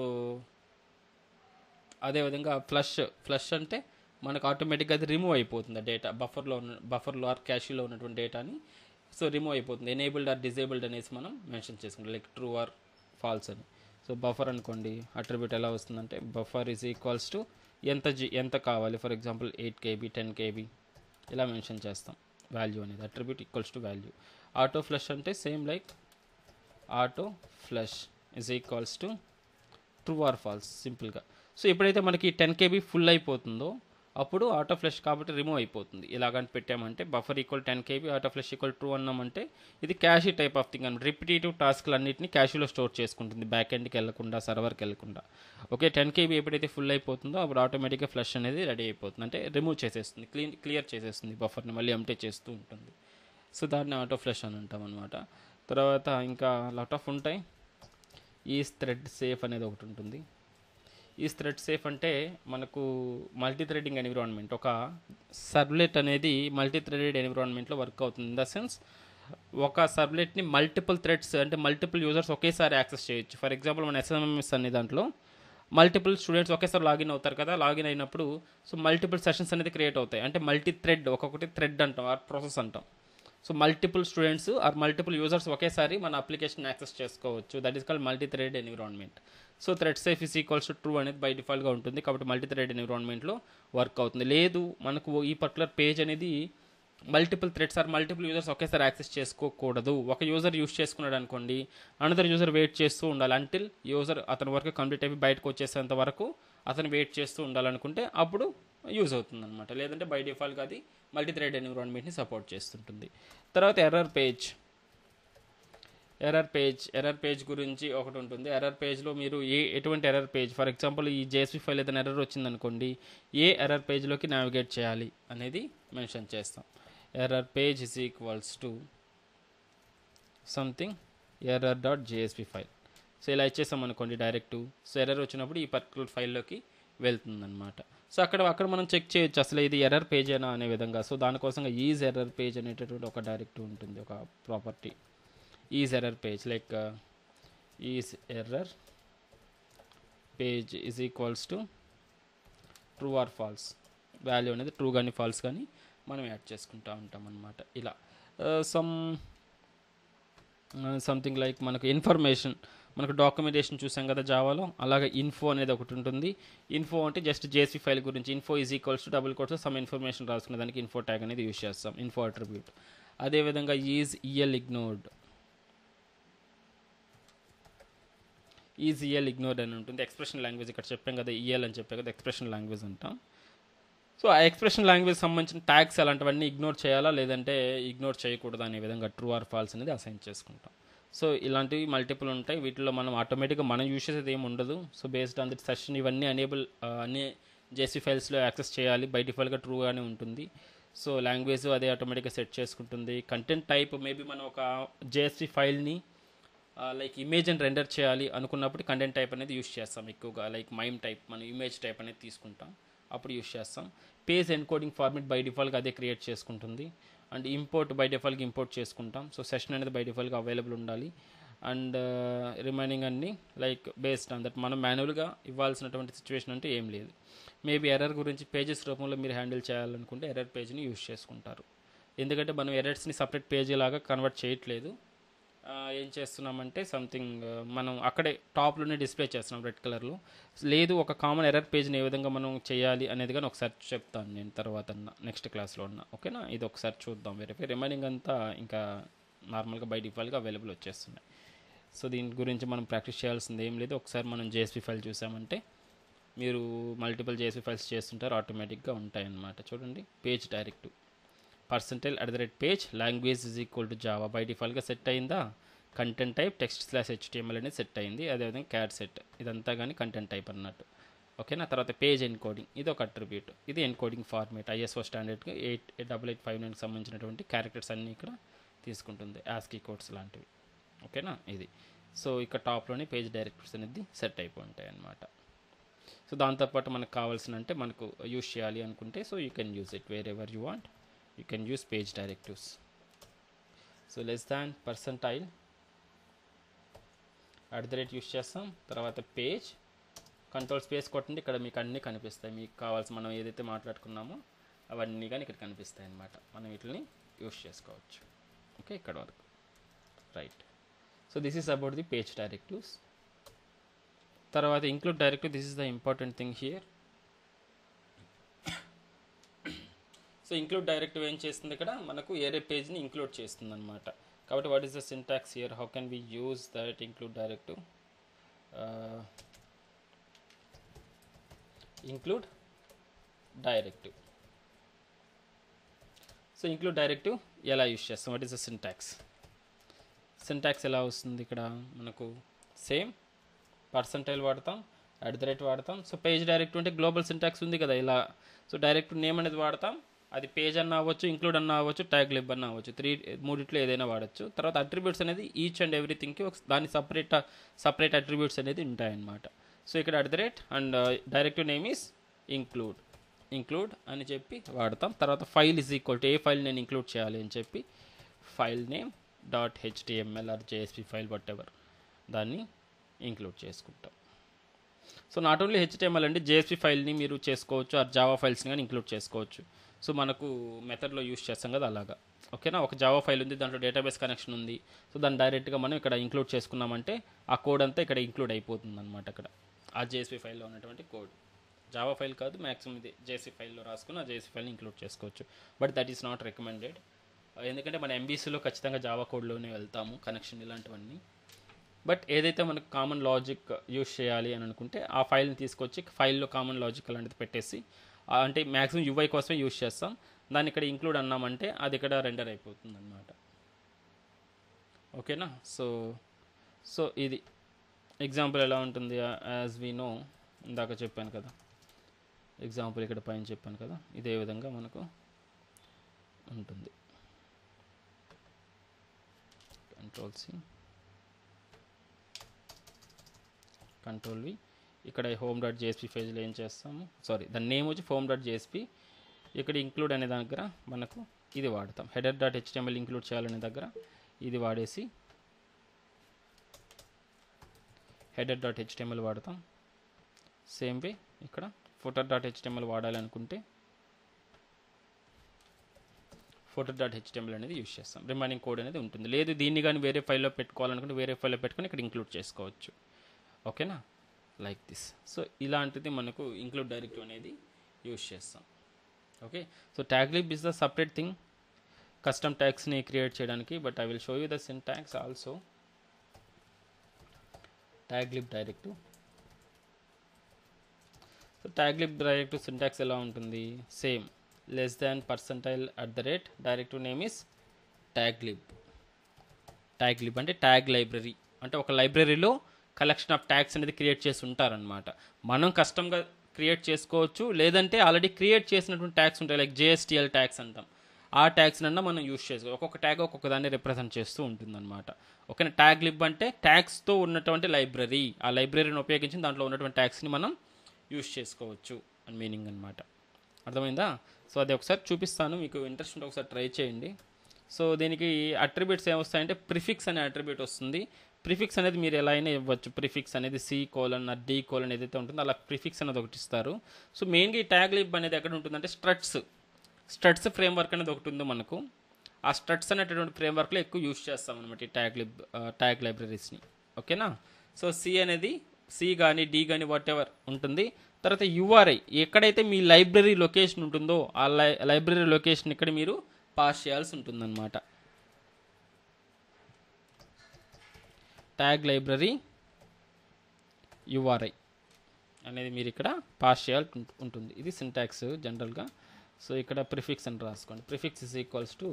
అదేవిధంగా ఫ్లష్ అంటే మనకు ఆటోమేటిక్గా అది రిమూవ్ అయిపోతుంది డేటా, బఫర్లో ఆర్ క్యాషీలో ఉన్నటువంటి డేటాని. సో రిమూవ్ అయిపోతుంది. ఎనేబుల్డ్ ఆర్ డిజేబుల్డ్ అనేసి మనం మెన్షన్ చేసుకుంటాం, లైక్ ట్రూ ఆర్ ఫాల్స్ అని. సో బఫర్ అనుకోండి, అట్రిబ్యూట్ ఎలా వస్తుందంటే బఫర్ ఈజ్ ఈక్వల్స్ టు ఎంత కావాలి, ఫర్ ఎగ్జాంపుల్ 8 KB 10 KB ఇలా మెన్షన్ చేస్తాం వాల్యూ అనేది. Attribute equals to value. Auto flush అంటే same like auto flush is equals to true or false సింపుల్గా. సో ఎప్పుడైతే మనకి 10 KB ఫుల్ అయిపోతుందో అప్పుడు ఆటో ఫ్లష్ కాబట్టి రిమూవ్ అయిపోతుంది. ఇలాగని పెట్టామంటే buffer equal 10 KB auto flush equal true అన్నామంటే ఇది క్యాషీ టైప్ ఆఫ్ థింగ్ అనమాట. రిపిటేటివ్ టాస్క్లు అన్నింటినీ క్యాషీలో స్టోర్ చేసుకుంటుంది, బ్యాక్ ఎండ్కి వెళ్ళకుండా, సర్వర్కి వెళ్ళకుండా. ఓకే, 10 KB ఎప్పుడైతే ఫుల్ అయిపోతుందో అప్పుడు ఆటోమేటిక్గా ఫ్లష్ అనేది రెడీ అయిపోతుంది, అంటే రిమూవ్ చేసేస్తుంది, క్లియర్ చేసేస్తుంది, బఫర్ని మళ్ళీ ఎంప్టీ చేస్తూ ఉంటుంది. సో దాన్ని ఆటో ఫ్లష్ అని అంటాం అనమాట. తర్వాత ఇంకా లాట్ ఆఫ్ ఉంటాయి. ఈ థ్రెడ్ సేఫ్ అనేది ఒకటి ఉంటుంది. ఈ థ్రెడ్ సేఫ్ అంటే మనకు మల్టీ థ్రెడింగ్ ఎన్విరాన్మెంట్, ఒక సర్వ్లెట్ అనేది మల్టీ థ్రెడెడ్ ఎన్విరాన్మెంట్లో వర్క్ అవుతుంది. ఇన్ ద సెన్స్ ఒక సర్వ్లెట్ని మల్టిపుల్ థ్రెడ్స్ అంటే మల్టిపుల్ యూజర్స్ ఒకేసారి యాక్సెస్ చేయొచ్చు. ఫర్ ఎగ్జాంపుల్ మన SMMS అనే దాంట్లో మల్టిపుల్ స్టూడెంట్స్ ఒకేసారి లాగిన్ అవుతారు కదా, లాగిన్ అయినప్పుడు సో మల్టిపుల్ సెషన్స్ అనేది క్రియేట్ అవుతాయి. అంటే మల్టీ థ్రెడ్, ఒక్కొక్కటి థ్రెడ్ అంటాం ఆర్ ప్రాసెస్ అంటాం. So multiple students or multiple users ఒకేసారి మన అప్లికేషన్ యాక్సెస్ చేసుకోవచ్చు. That is called multi thread environment. So thread safe is equals to true అనేది బై డిఫాల్ట్గా ఉంటుంది కాబట్టి మల్టీ థ్రెడ్ ఎన్విరాన్మెంట్లో వర్క్ అవుతుంది. లేదు మనకు ఈ పర్టికులర్ పేజ్ అనేది multiple threads or multiple users ఒకేసారి యాక్సెస్ చేసుకోకూడదు. ఒక యూజర్ యూజ్ చేసుకున్నాడు అనుకోండి, అనదర్ యూజర్ వెయిట్ చేస్తూ ఉండాలి అంటిల్ యూజర్ అతని వరకు కంప్లీట్ అయిపోయి బయటకు వచ్చేసేంత వరకు అతను వెయిట్ చేస్తూ ఉండాలనుకుంటే అప్పుడు యూజ్ అవుతుంది అనమాట. లేదంటే బై డిఫాల్ట్గా అది మల్టీ థ్రెడ్ ఎన్విరాన్మెంట్ని సపోర్ట్ చేస్తుంటుంది. తర్వాత ఎర్రర్ పేజ్ గురించి ఒకటి ఉంటుంది. ఎర్రర్ పేజ్లో మీరు ఎటువంటి ఎర్రర్ పేజ్, ఫర్ ఎగ్జాంపుల్ ఈ జేఎస్పీ ఫైల్ ఏదైనా ఎర్రర్ వచ్చిందనుకోండి, ఏ ఎర్రర్ పేజ్లోకి నావిగేట్ చేయాలి అనేది మెన్షన్ చేస్తాం. Error page is equals to something error.jsp file. So ఇలా ఇచ్చేసాం అనుకోండి డైరెక్ట్. సో ఎర్రర్ వచ్చినప్పుడు ఈ పర్టికులర్ ఫైల్లోకి వెళ్తుందన్నమాట. సో అక్కడ మనం చెక్ చేయొచ్చు అసలు ఇది ఎర్రర్ పేజేనా అనే విధంగా. సో దానికోసంగా ఈజ్ ఎర్రర్ పేజ్ అనేటటువంటి ఒక డైరెక్టివ్ ఉంటుంది, ఒక property. Is error page like is error page is equals to true or false, value అనేది ట్రూ కానీ ఫాల్స్ కానీ మనం యాడ్ చేసుకుంటూ ఉంటాం అన్నమాట. ఇలా సంథింగ్ లైక్ మనకు ఇన్ఫర్మేషన్, మనకు డాక్యుమెంటేషన్ చూసాం కదా జావాలో, అలాగే ఇన్ఫో అనేది ఒకటి ఉంటుంది. ఇన్ఫో అంటే జస్ట్ జేఎస్పీ ఫైల్ గురించి, info is equals to double quotes some information రాసుకునే దానికి ఇన్ఫో ట్యాగ్ అనేది యూజ్ చేస్తాం, ఇన్ఫో అట్రిబ్యూట్. అదేవిధంగా is EL ignored, is EL ignored అని ఉంటుంది. ఎక్స్ప్రెషన్ లాంగ్వేజ్ ఇక్కడ చెప్పాం కదా, ఈఎల్ అని చెప్పాం కదా, ఎక్స్ప్రెషన్ లాంగ్వేజ్ అంటాం. సో ఆ ఎక్స్ప్రెషన్ లాంగ్వేజ్ సంబంధించిన ట్యాగ్స్ అలాంటివన్నీ ఇగ్నోర్ చేయాలా లేదంటే ఇగ్నోర్ చేయకూడదు అనే విధంగా ట్రూ ఆర్ ఫాల్స్ అనేది అసైన్ చేసుకుంటాం. సో ఇలాంటివి మల్టిపుల్ ఉంటాయి. వీటిలో మనం ఆటోమేటిక్గా మనం యూజ్ చేసేది ఏమి ఉండదు. So based on the session ఇవన్నీ అన్ని జేసీ ఫైల్స్లో యాక్సెస్ చేయాలి. బై డిఫాల్ట్గా ట్రూగానే ఉంటుంది. సో లాంగ్వేజ్ అదే ఆటోమేటిక్గా సెట్ చేసుకుంటుంది. కంటెంట్ టైప్ మేబీ మనం ఒక జేఎస్పీ ఫైల్ని లైక్ ఇమేజ్ అని రెండర్ చేయాలి అనుకున్నప్పుడు కంటెంట్ టైప్ అనేది యూజ్ చేస్తాం ఎక్కువగా. లైక్ మైమ్ టైప్, మనం ఇమేజ్ టైప్ అనేది తీసుకుంటాం, అప్పుడు యూజ్ చేస్తాం. పేజ్ ఎన్కోడింగ్ ఫార్మెట్ బై డిఫాల్ట్గా అదే క్రియేట్ చేసుకుంటుంది. అండ్ ఇంపోర్ట్ బై డిఫాల్ట్గా ఇంపోర్ట్ చేసుకుంటాం. సో సెషన్ అనేది బై డిఫాల్ట్గా అవైలబుల్ ఉండాలి. అండ్ రిమైనింగ్ అన్నీ లైక్ బేస్డ్ ఆన్ దట్ మనం మాన్యువల్గా ఇవ్వాల్సినటువంటి సిచ్యువేషన్ అంటే ఏం లేదు. మేబీ ఎర్రర్ గురించి పేజెస్ రూపంలో మీరు హ్యాండిల్ చేయాలనుకుంటే ఎర్రర్ పేజ్ని యూజ్ చేసుకుంటారు. ఎందుకంటే మనం ఎర్రర్స్ని సపరేట్ పేజీ లాగా కన్వర్ట్ చేయట్లేదు. ఏం చేస్తున్నామంటే సంథింగ్ మనం అక్కడే టాప్లోనే డిస్ప్లే చేస్తున్నాం రెడ్ కలర్లో. లేదు ఒక కామన్ ఎర్రర్ పేజ్ని ఏ విధంగా మనం చేయాలి అనేది కానీ ఒకసారి చెప్తాను నేను తర్వాత నెక్స్ట్ క్లాస్లో ఉన్న. ఓకేనా, ఇది ఒకసారి చూద్దాం. వెరిఫై రిమైనింగ్ అంతా ఇంకా నార్మల్గా బై డిఫాల్ట్గా అవైలబుల్ వచ్చేస్తున్నాయి. సో దీని గురించి మనం ప్రాక్టీస్ చేయాల్సింది ఏం లేదు. ఒకసారి మనం జేఎస్పీ ఫైల్ చూసామంటే మీరు మల్టిపుల్ జేఎస్పీ ఫైల్స్ చేస్తుంటారు, ఆటోమేటిక్గా ఉంటాయన్నమాట. చూడండి, page directive %page language is equal to Java by డిఫాల్ట్గా సెట్ అయిందా. కంటెంట్ టైప్ text/html అనేది సెట్ అయింది. అదేవిధంగా క్యాట్ సెట్, ఇదంతా కానీ కంటెంట్ టైప్ అన్నట్టు. ఓకేనా. తర్వాత పేజ్ ఎన్కోడింగ్, ఇది ఒక అట్రిబ్యూట్. ఇది ఎన్కోడింగ్ ఫార్మేట్ ISO స్టాండర్డ్గా 8859కి సంబంధించినటువంటి క్యారెక్టర్స్ అన్నీ ఇక్కడ తీసుకుంటుంది, ASCII కోడ్స్ లాంటివి. ఓకేనా, ఇది. సో ఇక్కడ టాప్లోనే పేజ్ డైరెక్టర్స్ అనేది సెట్ అయిపోయి ఉంటాయి అన్నమాట. సో దాంతోపాటు మనకు కావాల్సిన అంటే మనకు యూజ్ చేయాలి అనుకుంటే so you can use it where ever you want. You can use page directives. So less than percentile @ use చేస్తాం. తర్వాత పేజ్ కంట్రోల్ స్పేస్ కొట్టండి, ఇక్కడ మీకు అన్నీ కనిపిస్తాయి. మీకు కావాల్సిన మనం ఏదైతే మాట్లాడుకున్నామో అవన్నీ కానీ ఇక్కడ కనిపిస్తాయి అన్నమాట. మనం వీటిని యూస్ చేసుకోవచ్చు. ఓకే, ఇక్కడ వరకు right. So this is about the page directives. తర్వాత include directive, this is the important thing here. So include directive ఏం చేస్తుంది, ఇక్కడ మనకు ఏరే పేజ్ని ఇంక్లూడ్ చేస్తుంది అనమాట. కాబట్టి what is the syntax here, how can we use that include directive. Include directive. So include directive ఎలా యూజ్ చేస్తాం, what is the syntax. Syntax ఎలా వస్తుంది, ఇక్కడ మనకు సేమ్ పర్సంటైల్ వాడతాం, @ వాడతాం. సో పేజ్ డైరెక్టివ్ అంటే గ్లోబల్ సింటాక్స్ ఉంది కదా ఇలా. సో డైరెక్టివ్ నేమ్ అనేది వాడతాం, అది పేజ్ అన్న అవ్వచ్చు, ఇంక్లూడ్ అన్న అవ్వచ్చు, ట్యాగ్ లిబ్ అన్న అవ్వచ్చు, మూడిట్లో ఏదైనా వాడచ్చు. తర్వాత అట్రిబ్యూట్స్ అనేది ఈచ్ అండ్ ఎవ్రీథింగ్కి దాని సపరేట్ అట్రిబ్యూట్స్ అనేది ఉంటాయన్నమాట. సో ఇక్కడ @ and directive name is include అని చెప్పి వాడతాం. తర్వాత file is equal to a file నేను ఇంక్లూడ్ చేయాలి అని చెప్పి file name .html or JSP file whatever దాన్ని ఇంక్లూడ్ చేసుకుంటాం. సో నాట్ ఓన్లీ HTML అండి, JSP ఫైల్ని మీరు చేసుకోవచ్చు, ఆ జావా ఫైల్స్ని కానీ ఇంక్లూడ్ చేసుకోవచ్చు. సో మనకు మెథడ్లో యూస్ చేస్తాం కదా అలాగా. ఓకేనా, ఒక జావా ఫైల్ ఉంది, దాంట్లో డేటాబేస్ కనెక్షన్ ఉంది. సో దాన్ని డైరెక్ట్గా మనం ఇక్కడ ఇంక్లూడ్ చేసుకున్నామంటే ఆ కోడ్ అంతా ఇక్కడ ఇంక్లూడ్ అయిపోతుంది అనమాట. అక్కడ ఆ JSP ఫైల్లో ఉన్నటువంటి కోడ్, జావా ఫైల్ కాదు, మ్యాక్సిమం ఇది JSP ఫైల్లో రాసుకుని ఆ JSP ఫైల్ని ఇంక్లూడ్ చేసుకోవచ్చు. But that is not recommended, ఎందుకంటే మన MVCలో ఖచ్చితంగా జావా కోడ్లోనే వెళ్తాము, కనెక్షన్ ఇలాంటివన్నీ. బట్ ఏదైతే మనకు కామన్ లాజిక్ యూస్ చేయాలి అని అనుకుంటే ఆ ఫైల్ని తీసుకొచ్చి ఫైల్లో కామన్ లాజిక్ అలాంటిది పెట్టేసి, అంటే మ్యాక్సిమం UI కోసమే యూస్ చేస్తాం, దాన్ని ఇక్కడ ఇంక్లూడ్ అన్నామంటే అది ఇక్కడ రెండర్ అయిపోతుంది అన్నమాట. ఓకేనా. సో ఇది ఎగ్జాంపుల్ ఎలా ఉంటుంది, యాజ్ వీ నో ఇందాక చెప్పాను కదా, ఎగ్జాంపుల్ ఇక్కడ పైన చెప్పాను కదా, ఇదే విధంగా మనకు ఉంటుంది. Ctrl+C Ctrl+V. ఇక్కడ home.jsp పేజ్లో ఏం చేస్తాము, సారీ దాని నేమ్ వచ్చి home.jsp. ఇక్కడ ఇంక్లూడ్ అనే దగ్గర మనకు ఇది వాడతాం, header.html ఇంక్లూడ్ చేయాలనే దగ్గర ఇది వాడేసి header.html వాడతాం. సేమ్ వే ఇక్కడ footer.html వాడాలనుకుంటే footer.html అనేది యూజ్ చేస్తాం. రిమైనింగ్ కోడ్ అనేది ఉంటుంది. లేదు దీన్ని కానీ వేరే ఫైల్లో పెట్టుకోవాలనుకుంటే వేరే ఫైల్లో పెట్టుకొని ఇక్కడ ఇంక్లూడ్ చేసుకోవచ్చు. ఓకేనా, లైక్ దిస్. సో ఇలాంటిది మనకు ఇంక్లూడ్ డైరెక్టివ్ అనేది యూజ్ చేస్తాం. Okay, so taglib is the separate thing custom ట్యాగ్స్ని క్రియేట్ చేయడానికి. But I will show you the syntax also. Taglib directive. So taglib directive syntax ఎలా ఉంటుంది? Same, less than %@ directive name is taglib. Taglib అంటే ట్యాగ్ లైబ్రరీ, అంటే ఒక లైబ్రరీలో కలెక్షన్ ఆఫ్ ట్యాగ్స్ అనేది క్రియేట్ చేసి ఉంటారనమాట. మనం కస్టమ్గా క్రియేట్ చేసుకోవచ్చు, లేదంటే ఆల్రెడీ క్రియేట్ చేసినటువంటి ట్యాగ్స్ ఉంటాయి, లైక్ JSTL ట్యాగ్స్ అంటాం. ఆ ట్యాగ్స్ అన్నా మనం యూజ్ చేసుకోవచ్చు. ఒక్కొక్క ట్యాగ్ ఒక్కొక్క దాన్ని రిప్రజెంట్ చేస్తూ ఉంటుందన్నమాట. ఓకేనా, ట్యాగ్లిబ్ అంటే ట్యాగ్స్తో ఉన్నటువంటి లైబ్రరీ. ఆ లైబ్రరీని ఉపయోగించి దాంట్లో ఉన్నటువంటి ట్యాగ్స్ని మనం యూజ్ చేసుకోవచ్చు అని మీనింగ్ అనమాట. అర్థమైందా? సో అది ఒకసారి చూపిస్తాను, మీకు ఇంట్రెస్ట్ ఉంటే ఒకసారి ట్రై చేయండి. సో దీనికి అట్రిబ్యూట్స్ ఏమొస్తాయంటే ప్రిఫిక్స్ అనే అట్రిబ్యూట్ వస్తుంది. ప్రిఫిక్స్ అనేది మీరు ఎలా అయినా ఇవ్వచ్చు. ప్రిఫిక్స్ అనేది C:, D: ఏదైతే ఉంటుందో అలా ప్రిఫిక్స్ అనేది ఒకటి ఇస్తారు. సో మెయిన్గా ఈ ట్యాగ్లిబ్ అనేది ఎక్కడ ఉంటుందంటే స్ట్రట్స్ ఫ్రేమ్వర్క్ అనేది ఒకటి ఉంది మనకు. ఆ స్ట్రట్స్ అనేటటువంటి ఫ్రేమ్వర్క్లో ఎక్కువ యూజ్ చేస్తాం అనమాట ఈ ట్యాగ్ లైబ్రరీస్ని. ఓకేనా, సో C అనేది C కానీ D కానీ వాట్ ఎవర్ ఉంటుంది. తర్వాత URI ఎక్కడైతే మీ లైబ్రరీ లొకేషన్ ఉంటుందో ఆ లైబ్రరీ లొకేషన్ ఇక్కడ మీరు పాస్ చేయాల్సి ఉంటుందన్నమాట. ట్యాగ్ లైబ్రరీ URI అనేది మీరు ఇక్కడ పాస్ చేయాల్సి ఉంటుంది. ఇది సింటాక్స్ జనరల్గా. సో ఇక్కడ ప్రిఫిక్స్ అని రాసుకోండి. Prefix is equals to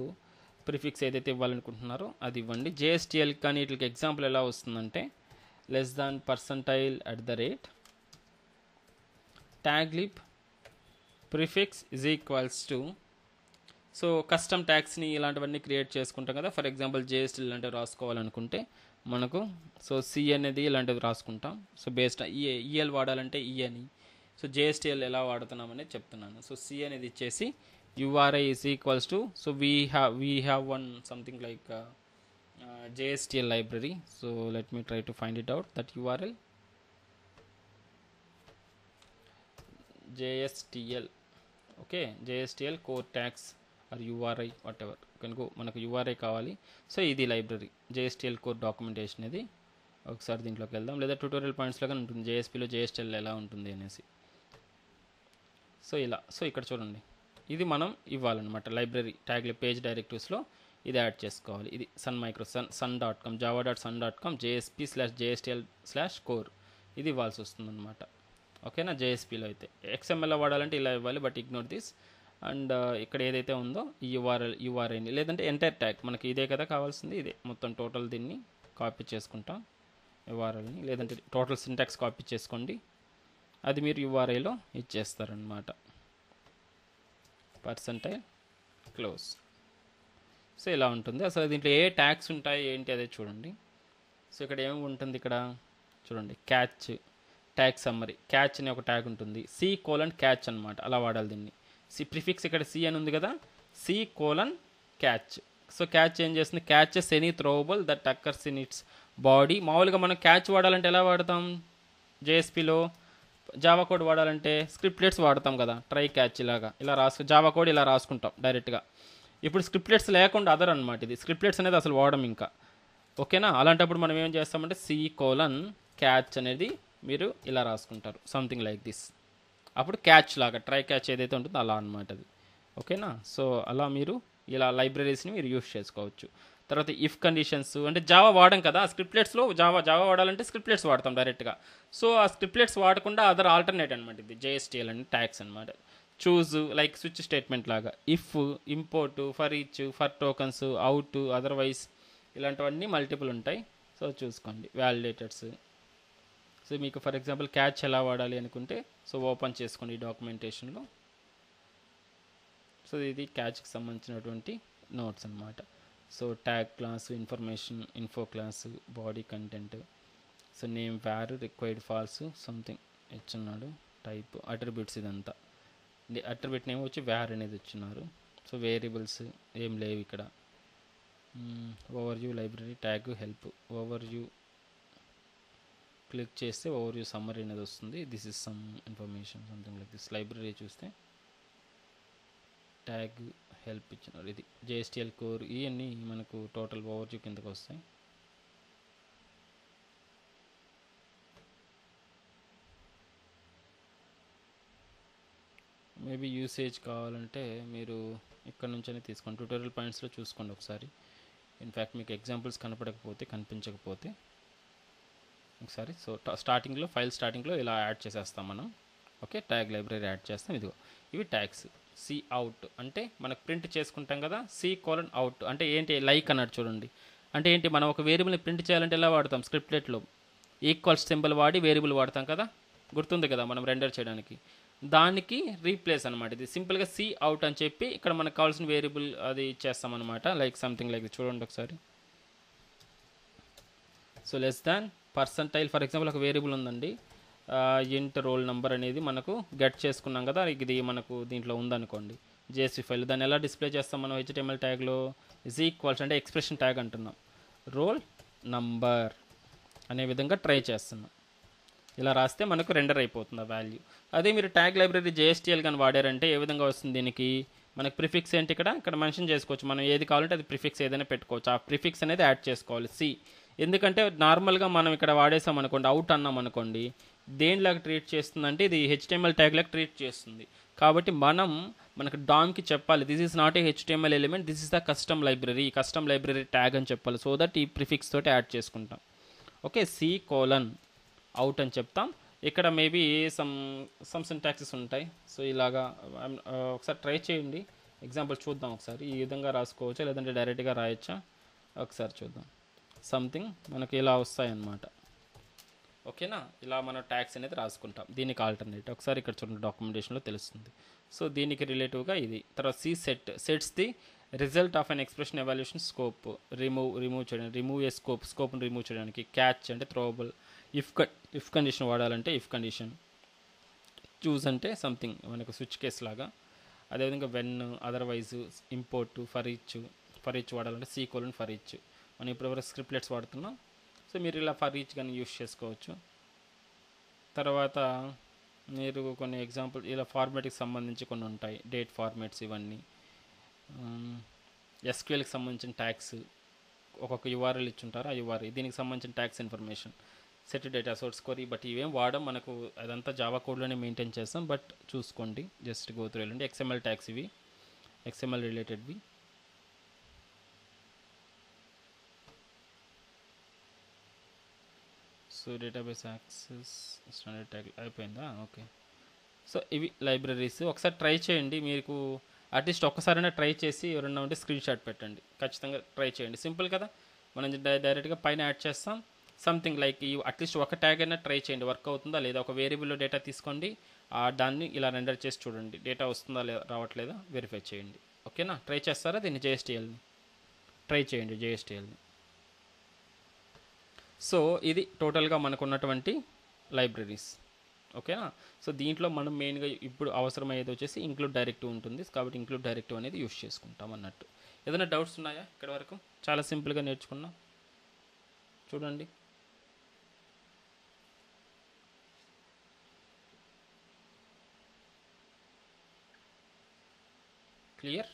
prefix ఏదైతే ఇవ్వాలనుకుంటున్నారో అది ఇవ్వండి. JSTL కానీ వీటికి ఎగ్జాంపుల్ ఎలా వస్తుందంటే less than %@ taglib prefix is equals to. So custom ట్యాగ్స్ని ఇలాంటివన్నీ క్రియేట్ చేసుకుంటాం కదా. ఫర్ ఎగ్జాంపుల్ JSTL ఇలాంటివి రాసుకోవాలనుకుంటే మనకు సో C అనేది ఇలాంటివి రాసుకుంటాం. సో బేస్డ్ EL వాడాలంటే E అని. సో JSTL ఎలా వాడుతున్నాం అనేది చెప్తున్నాను. సో C అనేది ఇచ్చేసి URI is equals to, so we have one something like JSTL library. So let me try to find it out, that URL JSTL. okay, JSTL core tags or URI whatever can go. మనకు URI కావాలి. సో ఇది లైబ్రరీ JSTL కోర్ డాక్యుమెంటేషన్. ఇది ఒకసారి దీంట్లోకి వెళ్దాం, లేదా ట్యూటోరియల్ పాయింట్స్ లాగా ఉంటుంది JSPలో JSTL ఎలా ఉంటుంది అనేసి. సో ఇలా, సో ఇక్కడ చూడండి, ఇది మనం ఇవ్వాలన్నమాట లైబ్రరీ ట్యాగ్ల పేజ్ డైరెక్టివ్స్లో ఇది యాడ్ చేసుకోవాలి. ఇది sun.com java.sun.com JSP/JSTL/core ఇది ఇవ్వాల్సి వస్తుందన్నమాట. ఓకేనా, JSPలో అయితే. XMLలో వాడాలంటే ఇలా ఇవ్వాలి, బట్ ఇగ్నోర్ దిస్. అండ్ ఇక్కడ ఏదైతే ఉందో ఈ URIని, లేదంటే ఎంటైర్ ట్యాగ్ మనకి ఇదే కదా కావాల్సింది, ఇదే మొత్తం టోటల్ దీన్ని కాపీ చేసుకుంటాం URLని, లేదంటే టోటల్ సింటాక్స్ కాపీ చేసుకోండి, అది మీరు URIలో ఇచ్చేస్తారనమాట. %close. సో ఇలా ఉంటుంది. అసలు దీంట్లో ఏ ట్యాగ్స్ ఉంటాయి ఏంటి అదే చూడండి. సో ఇక్కడ ఏమి ఉంటుంది, ఇక్కడ చూడండి, క్యాచ్ ట్యాగ్ సమ్మరీ, క్యాచ్ అనే ఒక ట్యాగ్ ఉంటుంది. C:catch అనమాట, అలా వాడాలి దీన్ని. ప్రిఫిక్స్ ఇక్కడ C అని ఉంది కదా, C:catch. సో క్యాచ్ ఏం చేస్తుంది, catches any throwable that occurs in its body. మామూలుగా మనం క్యాచ్ వాడాలంటే ఎలా వాడతాం, JSPలో జావా కోడ్ వాడాలంటే స్క్రిప్ట్లెట్స్ వాడతాం కదా, ట్రై క్యాచ్ లాగా ఇలా జావా కోడ్ ఇలా రాసుకుంటాం డైరెక్ట్గా. ఇప్పుడు స్క్రిప్ట్లెట్స్ లేకుండా అదర్ అనమాట, ఇది స్క్రిప్ట్లెట్స్ అనేది అసలు వాడడం ఇంకా. ఓకేనా, అలాంటప్పుడు మనం ఏం చేస్తామంటే C:catch అనేది మీరు ఇలా రాసుకుంటారు, సంథింగ్ లైక్ దిస్. అప్పుడు క్యాచ్ లాగా ట్రై క్యాచ్ ఏదైతే ఉంటుందో అలా అనమాట అది. ఓకేనా, సో అలా మీరు ఇలా లైబ్రరీస్ని మీరు యూస్ చేసుకోవచ్చు. తర్వాత ఇఫ్ కండిషన్స్ అంటే జావా వాడడం కదా, స్క్రిప్ట్లెట్స్లో జావా వాడాలంటే స్క్రిప్ట్లెట్స్ వాడతాం డైరెక్ట్గా. సో ఆ స్క్రిప్ట్లెట్స్ వాడకుండా అదర్ ఆల్టర్నేట్ అనమాట ఇది JSTL అని ట్యాగ్స్ అనమాట. చూజ్ లైక్ స్విచ్ స్టేట్మెంట్ లాగా, if, import, for each, for tokens, out, otherwise ఇలాంటివన్నీ మల్టిపుల్ ఉంటాయి. సో చూసుకోండి వ్యాలిడేటర్స్. సో మీకు ఫర్ ఎగ్జాంపుల్ క్యాచ్ ఎలా వాడాలి అనుకుంటే సో ఓపెన్ చేసుకోండి ఈ డాక్యుమెంటేషన్లో. సో ఇది క్యాచ్కి సంబంధించినటువంటి నోట్స్ అనమాట. So tag class, information, info class, body content, so name, var, required, false, something ఇచ్చున్నాడు, టైప్, అట్రిబ్యూట్స్ ఇదంతా. అట్రిబ్యూట్ నేమ్ వచ్చి వేర్ అనేది ఇచ్చున్నారు. సో వేరియబుల్స్ ఏం లేవు ఇక్కడ. Overview, library, tag, help, overview, click చేస్తే ఓవర్ వ్యూ సమ్మరీ అనేది వస్తుంది. This is some information something like this. Library చూస్తే ట్యాగ్ హెల్ప్ ఇచ్చినారు. ఇది జేఎస్టీఎల్ కోర్ ఇవన్నీ మనకు టోటల్ ఓవర్ వ్యూ కిందకు వస్తాయి. మేబీ యూసేజ్ కావాలంటే మీరు ఇక్కడ నుంచే తీసుకోండి. ట్యూటోరియల్ పాయింట్స్లో చూసుకోండి ఒకసారి. ఇన్ఫ్యాక్ట్ మీకు ఎగ్జాంపుల్స్ కనిపించకపోతే ఒకసారి. సో స్టార్టింగ్లో ఫైల్ స్టార్టింగ్లో ఇలా యాడ్ చేసేస్తాం మనం. ఓకే, ట్యాగ్ లైబ్రరీ యాడ్ చేస్తాం. ఇదిగో ఇవి ట్యాగ్స్. సి అవుట్ అంటే మనకు ప్రింట్ చేసుకుంటాం కదా. C:out అంటే ఏంటి, లైక్ అన్నట్టు చూడండి. అంటే ఏంటి, మనం ఒక వేరియబుల్ని ప్రింట్ చేయాలంటే ఎలా వాడతాం, స్క్రిప్ట్లెట్లో ఈక్వల్స్ సింబల్ వాడి వేరియబుల్ వాడతాం కదా, గుర్తుంది కదా మనం రెండర్ చేయడానికి. దానికి రీప్లేస్ అనమాట ఇది. సింపుల్గా C:out అని చెప్పి ఇక్కడ మనకు కావాల్సిన వేరియబుల్ అది ఇచ్చేస్తాం అనమాట. లైక్ సంథింగ్ లైక్ చూడండి ఒకసారి. So less than percentile for example ఒక వేరియబుల్ ఉందండి, ఇంట్ రోల్ నెంబర్ అనేది మనకు గెట్ చేసుకున్నాం కదా. ఇది మనకు దీంట్లో ఉందనుకోండి జేఎస్పీ ఫైల్. దాన్ని ఎలా డిస్ప్లే చేస్తాం మనం HTML ట్యాగ్లో, ఈక్వల్స్ అంటే ఎక్స్ప్రెషన్ ట్యాగ్ అంటున్నాం, రోల్ నంబర్ అనే విధంగా ట్రై చేస్తున్నాం. ఇలా రాస్తే మనకు రెండర్ అయిపోతుంది ఆ వాల్యూ. అదే మీరు ట్యాగ్ లైబ్రరీ JSTL కానీ వాడారంటే ఏ విధంగా వస్తుంది, దీనికి మనకు ప్రిఫిక్స్ ఏంటి ఇక్కడ మెన్షన్ చేసుకోవచ్చు. మనం ఏది కావాలంటే అది ప్రిఫిక్స్ ఏదైనా పెట్టుకోవచ్చు. ఆ ప్రిఫిక్స్ అనేది యాడ్ చేసుకోవాలి సి. ఎందుకంటే నార్మల్గా మనం ఇక్కడ వాడేసాం అనుకోండి, అవుట్ అన్నాం అనుకోండి, దేనిలాగా ట్రీట్ చేస్తుందంటే ఇది HTML ట్యాగ్ లాగా ట్రీట్ చేస్తుంది. కాబట్టి మనకు డామ్కి చెప్పాలి, this is not a HTML element, this is the custom library tag అని చెప్పాలి. సో దట్ ఈ ప్రిఫిక్స్ తోటి యాడ్ చేసుకుంటాం. ఓకే, C:out అని చెప్తాం. ఇక్కడ మేబీ సమ్ సింటాక్సెస్ ఉంటాయి. సో ఇలాగా ఒకసారి ట్రై చేయండి, ఎగ్జాంపుల్ చూద్దాం ఒకసారి. ఈ విధంగా రాసుకోవచ్చా లేదంటే డైరెక్ట్గా రాయొచ్చా ఒకసారి చూద్దాం. సంథింగ్ మనకి ఇలా వస్తాయన్నమాట. ఓకేనా, ఇలా మనం ట్యాగ్స్ అనేది రాసుకుంటాం. దీనికి ఆల్టర్నేట్ ఒకసారి ఇక్కడ చూడండి, డాక్యుమెంటేషన్లో తెలుస్తుంది. సో దీనికి రిలేటివ్గా ఇది. తర్వాత sets the result of an expression evaluation scope. Remove చేయడానికి, రిమూవ్ ఏ స్కోప్ని రిమూవ్ చేయడానికి. క్యాచ్ అంటే థ్రోవబుల్. ఇఫ్ కండిషన్ వాడాలంటే ఇఫ్ కండిషన్. చూస్ అంటే సంథింగ్ మనకు స్విచ్ కేస్ లాగా. అదేవిధంగా when, otherwise, import, for each వాడాలంటే C:for each. మనం ఇప్పుడు స్క్రిప్ట్లెట్స్ వాడుతున్నాం. సో మీరు ఇలా ఫర్ ఈచ్ కానీ యూస్ చేసుకోవచ్చు. తర్వాత మీరు కొన్ని ఎగ్జాంపుల్ ఇలా ఫార్మాట్కి సంబంధించి కొన్ని ఉంటాయి, డేట్ ఫార్మాట్స్ ఇవన్నీ. SQLకి సంబంధించిన ట్యాగ్స్ ఒక్కొక్క URL ఇచ్చుంటారు, ఆ URL దీనికి సంబంధించిన tags information. Set data source query, but ఇవేం వాడడం, మనకు అదంతా జావా కోడ్లోనే మెయింటైన్ చేస్తాం. బట్ చూసుకోండి, జస్ట్ గో త్రూ వెళ్ళండి. XML ట్యాగ్స్ ఇవి, XML రిలేటెడ్వి. So database access standard tag అయిపోయిందా, ఓకే. సో ఇవి లైబ్రరీస్. ఒకసారి ట్రై చేయండి, మీకు అట్లీస్ట్ ఒక్కసారైనా ట్రై చేసి ఎవరన్నా ఉంటే స్క్రీన్ షాట్ పెట్టండి, ఖచ్చితంగా ట్రై చేయండి. సింపుల్ కదా, మనం డైరెక్ట్గా పైన యాడ్ చేస్తాం. సంథింగ్ లైక్ ఈ అట్లీస్ట్ ఒక ట్యాగ్ అయినా ట్రై చేయండి, వర్క్ అవుతుందా లేదా. ఒక వేరియబుల్లో డేటా తీసుకోండి, దాన్ని ఇలా రెండర్ చేసి చూడండి, డేటా వస్తుందా లేదా, రావట్లేదా వెరిఫై చేయండి. ఓకేనా, ట్రై చేస్తారా దీన్ని, JSTLని ట్రై చేయండి, JSTLని. సో ఇది టోటల్గా మనకు ఉన్నటువంటి లైబ్రరీస్. ఓకేనా, సో దీంట్లో మనం మెయిన్గా ఇప్పుడు అవసరమయ్యేది వచ్చేసి ఇంక్లూడ్ డైరెక్టివ్ ఉంటుంది. కాబట్టి ఇంక్లూడ్ డైరెక్టివ్ అనేది యూస్ చేసుకుంటాం అన్నట్టు. ఏదైనా డౌట్స్ ఉన్నాయా ఇక్కడ వరకు? చాలా సింపుల్గా నేర్చుకున్నాం, చూడండి. క్లియర్?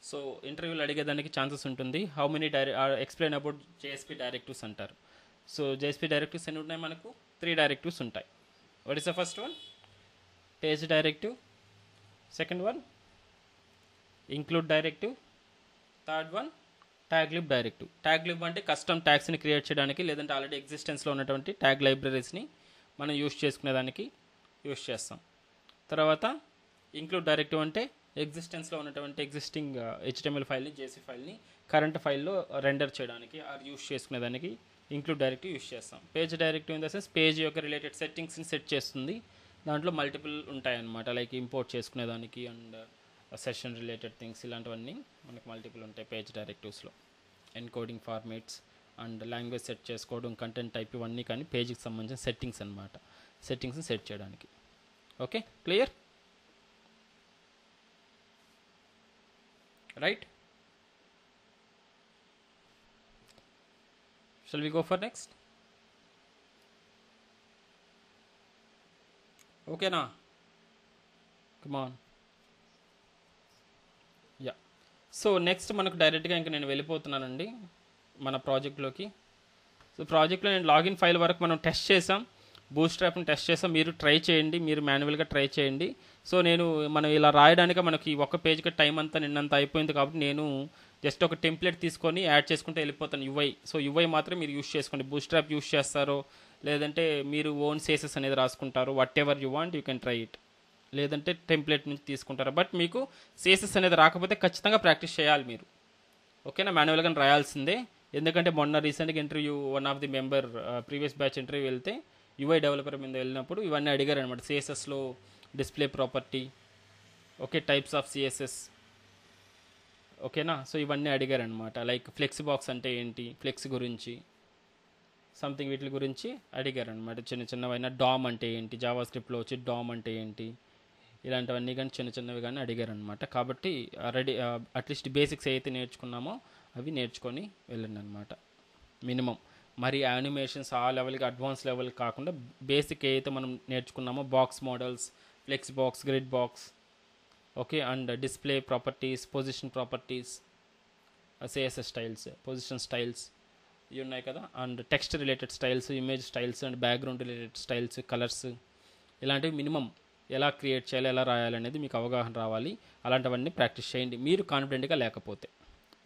సో ఇంటర్వ్యూలు అడిగేదానికి ఛాన్సెస్ ఉంటుంది. How many explain about JSP directives అంటారు. సో JSP డైరెక్టివ్స్ ఎన్ని ఉన్నాయి మనకు? 3 డైరెక్టివ్స్ ఉంటాయి. What is the first one? Page directive. Second one include directive. Third one tag lib directive. Tag lib అంటే కస్టమ్ ట్యాగ్స్ని క్రియేట్ చేయడానికి, లేదంటే ఆల్రెడీ ఎగ్జిస్టెన్స్లో ఉన్నటువంటి ట్యాగ్ లైబ్రరీస్ని మనం యూస్ చేసుకునేదానికి యూస్ చేస్తాం. తర్వాత ఇంక్లూడ్ డైరెక్టివ్ అంటే ఎగ్జిస్టెన్స్లో ఉన్నటువంటి ఎగ్జిస్టింగ్ HTML ఫైల్ని, JSP ఫైల్ని కరెంట్ ఫైల్లో రెండర్ చేయడానికి యూస్ చేసుకునేదానికి ఇంక్లూడ్ డైరెక్టివ్ యూస్ చేస్తాం. Page directive in the sense page యొక్క రిలేటెడ్ సెట్టింగ్స్ని సెట్ చేస్తుంది. దాంట్లో మల్టిపుల్ ఉంటాయన్నమాట, లైక్ ఇంపోర్ట్ చేసుకునేదానికి అండ్ సెషన్ రిలేటెడ్ థింగ్స్, ఇలాంటివన్నీ మనకు మల్టిపుల్ ఉంటాయి పేజ్ డైరెక్టివ్స్లో. Encoding formats and language set చేసుకోవడం, కంటెంట్ టైప్, ఇవన్నీ కానీ పేజ్కి సంబంధించిన సెట్టింగ్స్ అనమాట, సెట్టింగ్స్ని సెట్ చేయడానికి. Okay, clear? Right, Shall we go for next? Okay na? Come on. Yeah. So next మనకు డైరెక్ట్గా ఇంకా నేను వెళ్ళిపోతున్నానండి మన ప్రాజెక్ట్లోకి. సో ప్రాజెక్ట్లో నేను లాగిన్ ఫైల్ వరకు మనం టెస్ట్ చేసాం, బూట్స్ట్రాప్ని టెస్ట్ చేసాం. మీరు ట్రై చేయండి, మీరు మాన్యువల్గా ట్రై చేయండి. సో మనం ఇలా రాయడానికి మనకి ఒక పేజ్కి టైం అంతా నిన్నంత అయిపోయింది కాబట్టి నేను జస్ట్ ఒక టెంప్లెట్ తీసుకొని యాడ్ చేసుకుంటే వెళ్ళిపోతాను యుఐ. సో యుఐ మాత్రం మీరు యూస్ చేసుకోండి. బూట్స్ట్రాప్ యూస్ చేస్తారో లేదంటే మీరు ఓన్ సేసెస్ అనేది రాసుకుంటారు, what ever you want you can try it. లేదంటే టెంప్లెట్ నుంచి తీసుకుంటారు. బట్ మీకు సేసెస్ అనేది రాకపోతే ఖచ్చితంగా ప్రాక్టీస్ చేయాలి మీరు. ఓకేనా? మాన్యువల్గా రాయాల్సిందే. ఎందుకంటే మొన్న రీసెంట్గా interview one of the member previous batch interview వెళ్తే యుఐ డెవలపర్ మీద వెళ్ళినప్పుడు ఇవన్నీ అడిగారు అనమాట. సిఎస్ఎస్లో display property, okay, types of CSS, ఓకేనా? సో ఇవన్నీ అడిగారు అనమాట. లైక్ ఫ్లెక్స్ బాక్స్ అంటే ఏంటి, ఫ్లెక్స్ గురించి సంథింగ్ వీటి గురించి అడిగారు అనమాట. చిన్న చిన్నవైనా డామ్ అంటే ఏంటి, జావా స్క్రిప్ట్లో వచ్చి డామ్ అంటే ఏంటి, ఇలాంటివన్నీ కానీ చిన్న చిన్నవి కానీ అడిగారు అనమాట. కాబట్టి అట్లీస్ట్ బేసిక్స్ అయితే నేర్చుకున్నామో అవి నేర్చుకొని వెళ్ళండి అనమాట. మినిమం మరి యానిమేషన్స్ ఆ లెవెల్కి అడ్వాన్స్ లెవెల్ కాకుండా బేసిక్ ఏదైతే మనం నేర్చుకున్నామో box models, flex box, grid box, okay, and display properties, position properties, CSS styles, position styles ఇవి ఉన్నాయి కదా, and text related styles, image styles and background related styles, colours, ఇలాంటివి మినిమం ఎలా క్రియేట్ చేయాలి, ఎలా రాయాలనేది మీకు అవగాహన రావాలి. అలాంటివన్నీ ప్రాక్టీస్ చేయండి మీరు కాన్ఫిడెంట్గా లేకపోతే.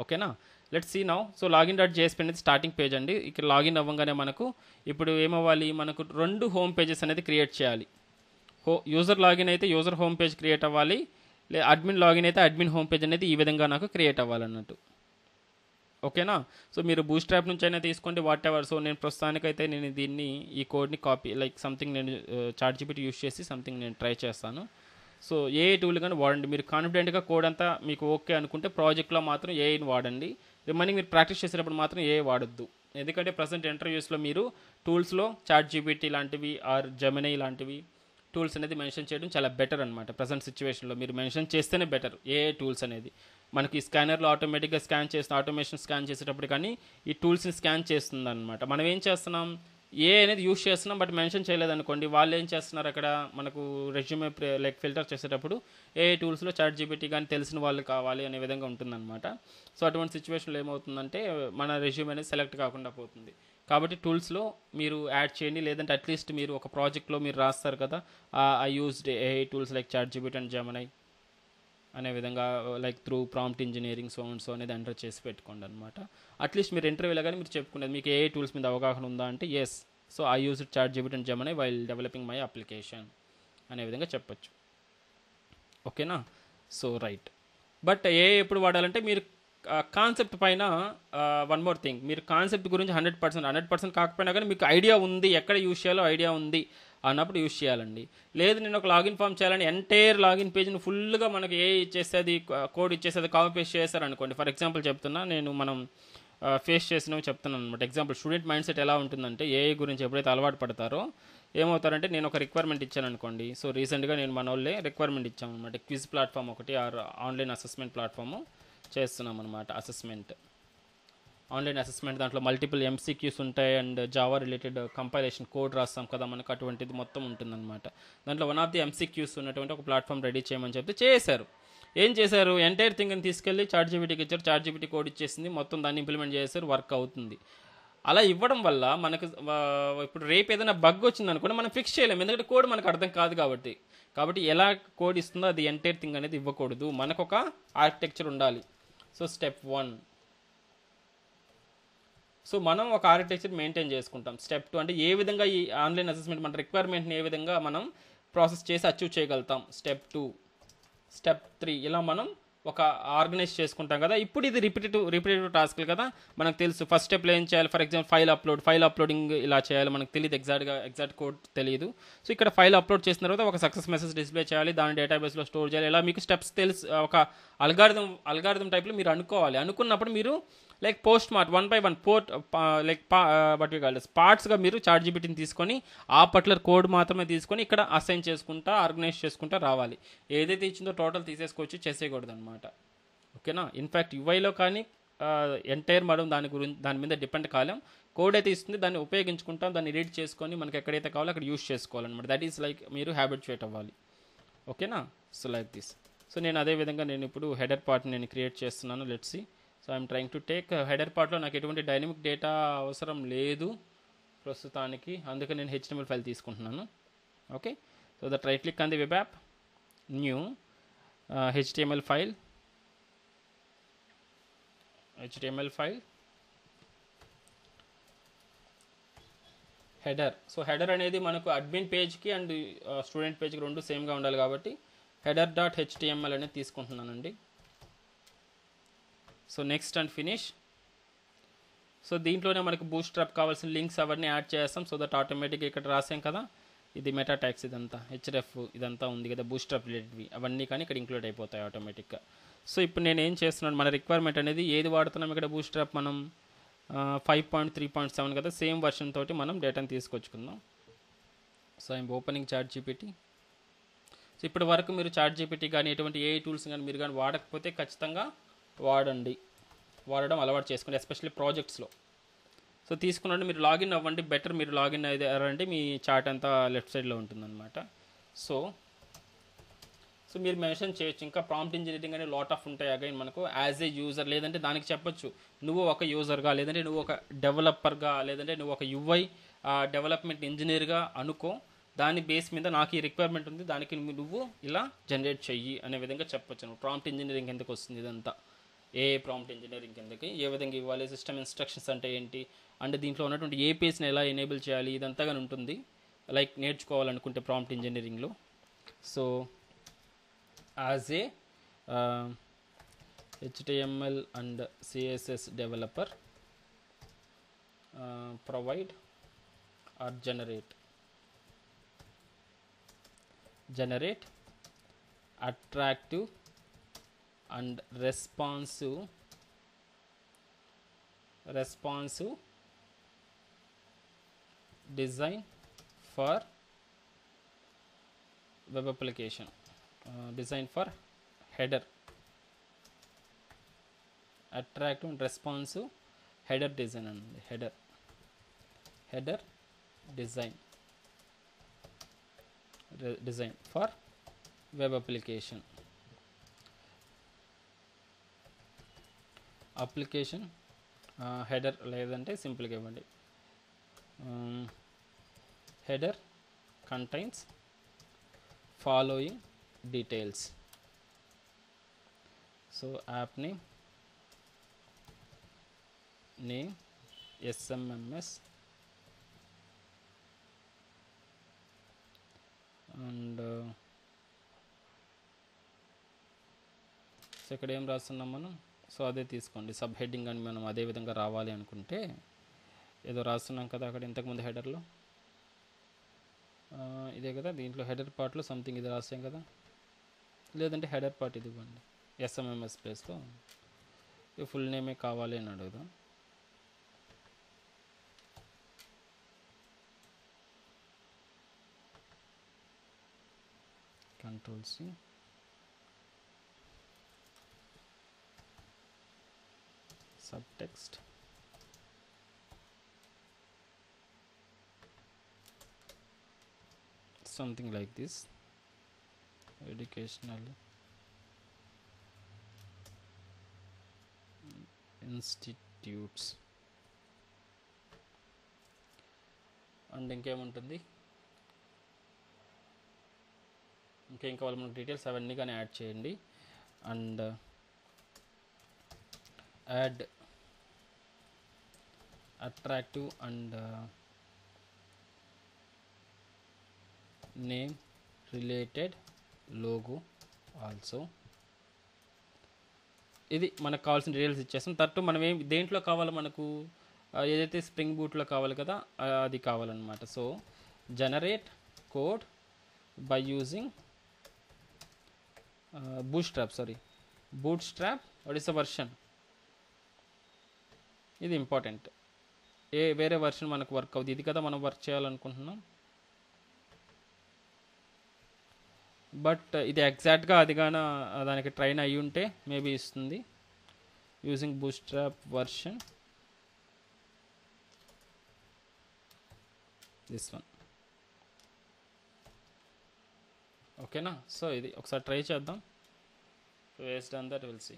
ఓకేనా? Let's see now. So login.jsp అనేది స్టార్టింగ్ పేజ్ అండి. ఇక్కడ లాగిన్ అవ్వగానే మనకు ఇప్పుడు ఏమవ్వాలి, మనకు 2 హోమ్ పేజెస్ అనేది క్రియేట్ చేయాలి. యూజర్ లాగిన్ అయితే యూజర్ హోమ్ పేజ్ క్రియేట్ అవ్వాలి, అడ్మిన్ లాగిన్ అయితే అడ్మిన్ హోమ్ పేజ్ అనేది ఈ విధంగా నాకు క్రియేట్ అవ్వాలన్నట్టు. ఓకేనా? సో మీరు బూట్స్ట్రాప్ నుంచి అయినా తీసుకోండి, వాట్ ఎవర్. సో నేను ప్రస్తుతానికైతే నేను ఈ కోడ్ని కాపీ లైక్ సంథింగ్ నేను చాట్‌జీపీటీ యూస్ చేసి సంథింగ్ నేను ట్రై చేస్తాను. సో ఏఐ టూల్ కానీ వాడండి. మీరు కాన్ఫిడెంట్గా కోడ్ అంతా మీకు ఓకే అనుకుంటే ప్రాజెక్ట్లో మాత్రం ఏఐని వాడండి. రిమైనింగ్ మీరు ప్రాక్టీస్ చేసేటప్పుడు మాత్రం ఏఐ వాడద్దు. ఎందుకంటే ప్రజెంట్ ఇంటర్వ్యూస్లో మీరు టూల్స్లో చాట్‌జీపీటీ లాంటివి ఆర్ జెమినీ లాంటివి టూల్స్ అనేది మెన్షన్ చేయడం చాలా బెటర్ అనమాట. ప్రజెంట్ సిచ్యువేషన్లో మీరు మెన్షన్ చేస్తేనే బెటర్. ఏఐ టూల్స్ అనేది మనకి స్కానర్లో ఆటోమేటిక్గా స్కాన్ చేస్తున్న ఆటోమేషన్ స్కాన్ చేసేటప్పుడు కానీ ఈ టూల్స్ని స్కాన్ చేస్తుంది అనమాట. మనం ఏం చేస్తున్నాం, ఏ అనేది యూస్ చేస్తున్నాం బట్ మెన్షన్ చేయలేదనుకోండి, వాళ్ళు ఏం చేస్తున్నారు అక్కడ మనకు రెజ్యూమే లైక్ ఫిల్టర్ చేసేటప్పుడు ఏ టూల్స్లో చాట్‌జీపీటీ కానీ తెలిసిన వాళ్ళు కావాలి అనే విధంగా ఉంటుందన్నమాట. సో అటువంటి సిచ్యువేషన్లో ఏమవుతుందంటే మన రెజ్యూమే అనేది సెలెక్ట్ కాకుండా పోతుంది. కాబట్టి టూల్స్లో మీరు యాడ్ చేయండి. లేదంటే అట్లీస్ట్ మీరు ఒక ప్రాజెక్ట్లో మీరు రాస్తారు కదా, I used AI tools like ChatGPT and Gemini అనే విధంగా like through prompt engineering so అనేది ఎంటర్ చేసి పెట్టుకోండి అనమాట. అట్లీస్ట్ మీరు ఇంటర్వ్యూలో కానీ మీరు చెప్పుకునేది మీకు ఏఐ టూల్స్ మీద అవగాహన ఉందా అంటే yes, so I used ChatGPT and Gemini while developing my application అనే విధంగా చెప్పొచ్చు. ఓకేనా? So right. బట్ ఏఐ ఎప్పుడు వాడాలంటే మీరు కాన్సెప్ట్ పైన వన్ మోర్ థింగ్, మీరు కాన్సెప్ట్ గురించి 100% కాకపోయినా కానీ మీకు ఐడియా ఉంది, ఎక్కడ యూజ్ చేయాలో ఐడియా ఉంది అన్నప్పుడు యూజ్ చేయాలండి. లేదు నేను ఒక లాగిన్ ఫామ్ చేయాలని ఎంటైర్ లాగిన్ పేజ్ని ఫుల్గా మనకి ఏ ఇచ్చేసేది కోడ్ ఇచ్చేసేది కాపీ పేస్ట్ చేశారు అనుకోండి. ఫర్ ఎగ్జాంపుల్ చెప్తున్నా, మనం ఫేస్ చేసినవి చెప్తున్నాను అనమాట. ఎగ్జాంపుల్ స్టూడెంట్ మైండ్ సెట్ ఎలా ఉంటుందంటే ఏఐ గురించి ఎప్పుడైతే అలవాటు పడతారో ఏమవుతారంటే, నేను ఒక రిక్వైర్మెంట్ ఇచ్చాను అనుకోండి. సో రీసెంట్గా నేను మన వాళ్ళే రిక్వైర్మెంట్ ఇచ్చాము అనమాట. క్విజ్ ప్లాట్ఫామ్ ఒకటి ఆర్ ఆన్లైన్ అసెస్మెంట్ ప్లాట్ఫాము చేస్తున్నాం అనమాట. ఆన్లైన్ అసెస్మెంట్ దాంట్లో మల్టిపుల్ ఎంసీక్యూస్ ఉంటాయి and Java related compilation code రాస్తాం కదా మనకు, అటువంటిది మొత్తం ఉంటుందన్నమాట. దాంట్లో వన్ ఆఫ్ ది ఎంసీక్యూస్ ఉన్నటువంటి ఒక ప్లాట్ఫామ్ రెడీ చేయమని చెప్తే చేశారు. ఏం చేశారు, ఎంటైర్ థింగ్ని తీసుకెళ్ళి చాట్‌జీపీటీకి ఇచ్చారు, చాట్‌జీపీటీ కోడ్ ఇచ్చేసింది, మొత్తం దాన్ని ఇంప్లిమెంట్ చేశారు, వర్క్ అవుతుంది. అలా ఇవ్వడం వల్ల మనకు ఇప్పుడు రేపు ఏదైనా బగ్ వచ్చింది అనుకోండి మనం ఫిక్స్ చేయలేము, ఎందుకంటే కోడ్ మనకు అర్థం కాదు కాబట్టి ఎలా కోడ్ ఇస్తుందో అది ఎంటైర్ థింగ్ అనేది ఇవ్వకూడదు, మనకు ఒక ఆర్కిటెక్చర్ ఉండాలి. సో స్టెప్ 1, సో మనం ఒక ఆర్కిటెక్చర్ మెయింటైన్ చేసుకుంటాం. స్టెప్ 2 అంటే ఏ విధంగా ఈ ఆన్లైన్ అసెస్మెంట్ మన రిక్వైర్మెంట్ని ఏ విధంగా మనం ప్రాసెస్ చేసి అచీవ్ చేయగలుగుతాం. స్టెప్ 2, స్టెప్ 3 ఇలా మనం ఒక ఆర్గనైజ్ చేసుకుంటాం కదా. ఇప్పుడు ఇది రిపిటేటివ్ టాస్క్లు కదా, మనకు తెలుసు. ఫస్ట్ స్టెప్లో ఏం చేయాలి, ఫర్ ఎగ్జాంపుల్ ఫైల్ అప్లోడింగ్ ఇలా చేయాలి, మనకు తెలియదు ఎగ్జాక్ట్ కోడ్ తెలియదు. సో ఇక్కడ ఫైల్ అప్లోడ్ చేసిన తర్వాత ఒక సక్సెస్ మెసేజ్ డిస్ప్లే చేయాలి, దాని డేటాబేస్లో స్టోర్ చేయాలి. ఇలా మీకు స్టెప్స్ తెలుసు, ఒక అల్గారిథం టైప్లో మీరు అనుకోవాలి. అనుకున్నప్పుడు మీరు లైక్ పోస్ట్ మార్ట్ 1 by 1 పార్ట్స్గా మీరు చాట్‌జీపీటీని తీసుకొని ఆ పర్టికులర్ కోడ్ మాత్రమే తీసుకొని ఇక్కడ అసైన్ చేసుకుంటా ఆర్గనైజ్ చేసుకుంటా రావాలి. ఏదైతే ఇచ్చిందో టోటల్ తీసేసుకొచ్చి చేసేయకూడదు అనమాట. ఓకేనా? ఇన్ఫ్యాక్ట్ యుఐలో కానీ ఎంటైర్ మనం దాని మీద డిపెండ్ కాలేం. కోడ్ అయితే ఇస్తుంది, దాన్ని ఉపయోగించుకుంటాం, దాన్ని ఎడిట్ చేసుకొని మనకి ఎక్కడైతే కావాలో అక్కడ యూస్ చేసుకోవాలన్నమాట. దట్ ఈస్ లైక్ మీరు హ్యాబిచుయేట్ అవ్వాలి. ఓకేనా? So like this. సో నేను అదే విధంగా నేను ఇప్పుడు హెడర్ పార్ట్ని నేను క్రియేట్ చేస్తున్నాను. Let's see. So I'm trying to take header పార్ట్లో నాకు ఎటువంటి డైనమిక్ డేటా అవసరం లేదు ప్రస్తుతానికి, అందుకే నేను HTML ఫైల్ తీసుకుంటున్నాను. Okay. So that right click on the web app, new HTML file, header. So header అనేది మనకు అడ్మిన్ పేజ్కి అండ్ స్టూడెంట్ పేజ్కి రెండు సేమ్గా ఉండాలి కాబట్టి header.html అనేది తీసుకుంటున్నానండి. So next and finish. So దీంట్లోనే మనకు బూట్స్ట్రాప్ కావాల్సిన లింక్స్ అవన్నీ యాడ్ చేస్తాం. సో దట్ ఆటోమేటిక్గా ఇక్కడ రాసాం కదా, ఇది మెటా ట్యాగ్స్, ఇదంతా href ఇదంతా ఉంది కదా బూట్స్ట్రాప్ రిలేటెడ్వి, అవన్నీ కానీ ఇక్కడ ఇంక్లూడ్ అయిపోతాయి ఆటోమేటిక్గా. సో ఇప్పుడు నేను ఏం చేస్తున్నాను, మన రిక్వైర్మెంట్ అనేది ఏది వాడుతున్నాం ఇక్కడ బూట్స్ట్రాప్ మనం 5.3.7 కదా, సేమ్ వర్షన్ తోటి మనం డేటాను తీసుకొచ్చుకుందాం. So I'm opening ChatGPT. So ఇప్పటి వరకు మీరు ChatGPT కానీ ఎటువంటి ఏ టూల్స్ కానీ మీరు కానీ వాడకపోతే ఖచ్చితంగా వాడడం అలవాటు చేసుకోండి, ఎస్పెషల్లీ ప్రాజెక్ట్స్లో. సో తీసుకున్నట్టు మీరు లాగిన్ అవ్వండి, బెటర్ మీరు లాగిన్ అయ్యారంటే మీ చార్ట్ అంతా లెఫ్ట్ సైడ్లో ఉంటుందన్నమాట. సో మీరు మెన్షన్ చేయొచ్చు, ఇంకా ప్రాంప్ట్ ఇంజనీరింగ్ అనే లాట్ ఆఫ్ ఉంటాయి అగైన్ మనకు యాజ్ ఏ యూజర్, లేదంటే దానికి చెప్పొచ్చు నువ్వు ఒక యూజర్గా, లేదంటే నువ్వు ఒక డెవలపర్గా, లేదంటే నువ్వు ఒక UI డెవలప్మెంట్ ఇంజనీర్గా అనుకో, దాని బేస్ మీద నాకు ఈ రిక్వైర్మెంట్ ఉంది, దానికి నువ్వు ఇలా జనరేట్ చెయ్యి అనే విధంగా చెప్పొచ్చు. నువ్వు ప్రాంప్ట్ ఇంజనీరింగ్ ఎందుకు వస్తుంది ఇదంతా, ఏ ప్రాంప్ట్ ఇంజనీరింగ్ కిందకి ఏ విధంగా ఇవ్వాలి, సిస్టమ్ ఇన్స్ట్రక్షన్స్ అంటే ఏంటి, అండ్ దీంట్లో ఉన్నటువంటి APIsని ఎలా ఎనేబుల్ చేయాలి, ఇదంతా కానీ ఉంటుంది లైక్ నేర్చుకోవాలనుకుంటే ప్రాంప్ట్ ఇంజనీరింగ్లో. So as a HTML and CSS developer, provide or generate attractive and responsive design for web application, design for header, attractive and responsive header design and header design for web application header లేదంటే సింపుల్గా ఇవ్వండి, header contains following details. So app name SMMS and so ఇక్కడ ఏం రాస్తున్నాం మనం, సో అదే తీసుకోండి సబ్ హెడ్డింగ్ అని మనం అదే విధంగా రావాలి అనుకుంటే ఏదో రాస్తున్నాం కదా అక్కడ ఇంతకుముందు హెడర్లో, ఇదే కదా దీంట్లో హెడర్ పార్ట్లో సంథింగ్ ఇది రాసాం కదా, లేదంటే హెడర్ పార్ట్ ఇది ఇవ్వండి SMMS ప్లేస్లో, ఇది ఫుల్ నేమే కావాలి అని అడుగుదాం. Control-C, subtext, something like this, educational institutes, and ఇంకేముంటుంది, ఇంకేం కావాలి మనకు డీటెయిల్స్ అవన్నీ కానీ యాడ్ చేయండి. And add attractive and name related logo also. ఇది మనకు కావాల్సిన డీటెయిల్స్ ఇచ్చేస్తాం. తట్టు మనం దేంట్లో కావాలో మనకు ఏదైతే స్ప్రింగ్ బూట్లో కావాలి కదా అది కావాలన్నమాట. So generate code by using bootstrap, what is the version, ఇది ఇంపార్టెంట్, వేరే వర్షన్ మనకు వర్క్ అవుతుంది, ఇది కదా మనం వర్క్ చేయాలనుకుంటున్నాం, బట్ ఇది ఎగ్జాక్ట్గా అదిగాన దానికి ట్రైన్ అయ్యి ఉంటే మేబీ ఇస్తుంది. Using bootstrap version this one. ఓకేనా? సో ఇది ఒకసారి ట్రై చేద్దాం. Based on that will see.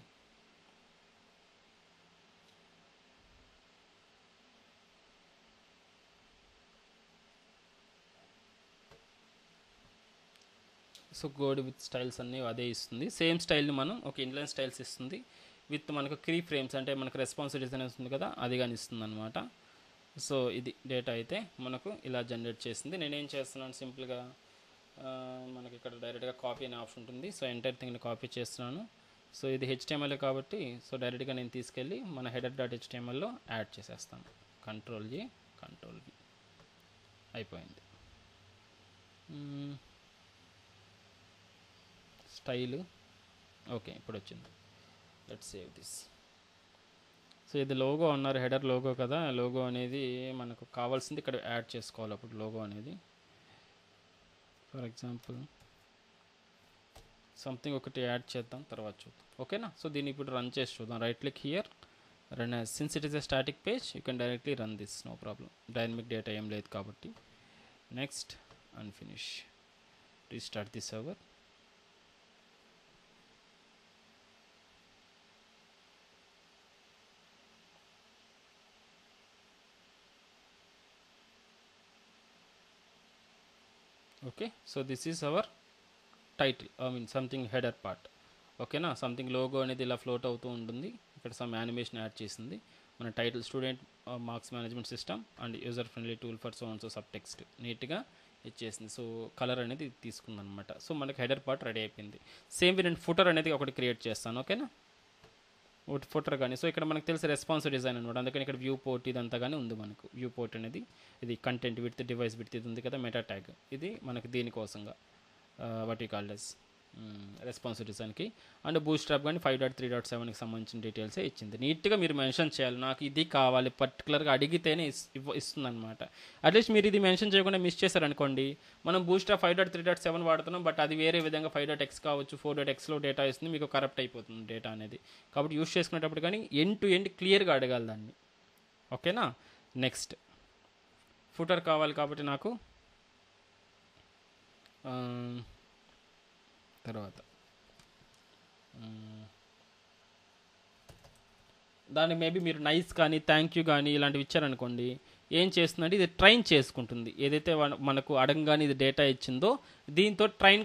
So code with styles అన్నీ అదే ఇస్తుంది. సేమ్ స్టైల్ని మనం ఒక ఇన్లైన్ స్టైల్స్ ఇస్తుంది విత్ మనకు కీ ఫ్రేమ్స్, అంటే మనకు రెస్పాన్సివ్ డిజైన్ వస్తుంది కదా, అది కానీ ఇస్తుంది అనమాట. సో ఇది డేటా అయితే మనకు ఇలా జనరేట్ చేసింది. నేనేం చేస్తున్నాను, సింపుల్గా మనకి ఇక్కడ డైరెక్ట్గా కాపీ అనే ఆప్షన్ ఉంటుంది. సో ఎంటైర్ థింగ్ని కాపీ చేస్తున్నాను. సో ఇది HTML కాబట్టి సో డైరెక్ట్గా నేను తీసుకెళ్ళి మన header.htmlలో యాడ్ చేసేస్తాను. Ctrl+G Ctrl+V అయిపోయింది. స్టైల్ ఓకే, ఇప్పుడు వచ్చింది. Let's save this. సో ఇది లోగో అన్నారు, హెడర్ లోగో కదా. లోగో అనేది మనకు కావాల్సింది ఇక్కడ యాడ్ చేసుకోవాలి. అప్పుడు లోగో అనేది ఫర్ ఎగ్జాంపుల్ సంథింగ్ ఒకటి యాడ్ చేద్దాం, తర్వాత చూద్దాం. ఓకేనా? సో దీన్ని ఇప్పుడు రన్ చేసి చూద్దాం. Right click here, run as. Since it is a static page you can directly run this, no problem. Dynamic data ఏం లేదు కాబట్టి. Next and finish, restart the server. Okay, so this is our title, I mean something header part. ఓకేనా? సంథింగ్ లోగో అనేది ఇలా ఫ్లోట్ అవుతూ ఉంటుంది. ఇక్కడ సమ్ యానిమేషన్ యాడ్ చేసింది. మన title student marks management system and user friendly tool for so and so sub text నీట్గా ఇచ్చేసింది. సో కలర్ అనేది తీసుకుందనమాట. సో మనకి హెడర్ పార్ట్ రెడీ అయిపోయింది. సేమ్ నేను ఫుటర్ అనేది ఒకటి క్రియేట్ చేస్తాను. ఓకేనా? ఒకటి ఫుటర్ కానీ. సో ఇక్కడ మనకు తెలిసి రెస్పాన్సివ్ డిజైన్ అనమాట. అందుకని ఇక్కడ వ్యూ పోర్ట్ ఇదంతా కానీ ఉంది మనకు. వ్యూ పోర్ట్ అనేది ఇది కంటెంట్ విత్ డివైస్ విత్ ఇది ఉంది కదా, మెటా ట్యాగ్. ఇది మనకి దీనికోసంగా what you called as responsive డిజైన్కి. అండ్ బూట్స్ట్రాప్ కానీ 5.3.7కి సంబంధించిన డీటెయిల్సే ఇచ్చింది. నీట్గా మీరు మెన్షన్ చేయాలి, నాకు ఇది కావాలి పర్టికులర్గా అడిగితేనే ఇస్తుంది అనమాట. అట్లీస్ట్ మీరు ఇది మెన్షన్ చేయకుండా మిస్ చేశారనుకోండి, మనం బూట్స్ట్రాప్ 5.3.7 వాడుతున్నాం, బట్ అది వేరే విధంగా 5.x కావచ్చు, 4.xలో డేటా ఇస్తుంది, మీకు కరప్ట్ అయిపోతుంది డేటా అనేది. కాబట్టి యూస్ చేసుకునేటప్పుడు కానీ ఎండ్ టు ఎండ్ క్లియర్గా అడగాలి దాన్ని. ఓకేనా? నెక్స్ట్ ఫుటర్ కావాలి కాబట్టి నాకు తర్వాత దాన్ని మేబీ మీరు నైస్ కానీ థ్యాంక్ యూ కానీ ఇలాంటివి ఇచ్చారనుకోండి, ఏం చేస్తుందంటే ఇది ట్రైన్ చేసుకుంటుంది. ఏదైతే మనకు అడగగానే ఇది డేటా ఇచ్చిందో దీంతో ట్రైన్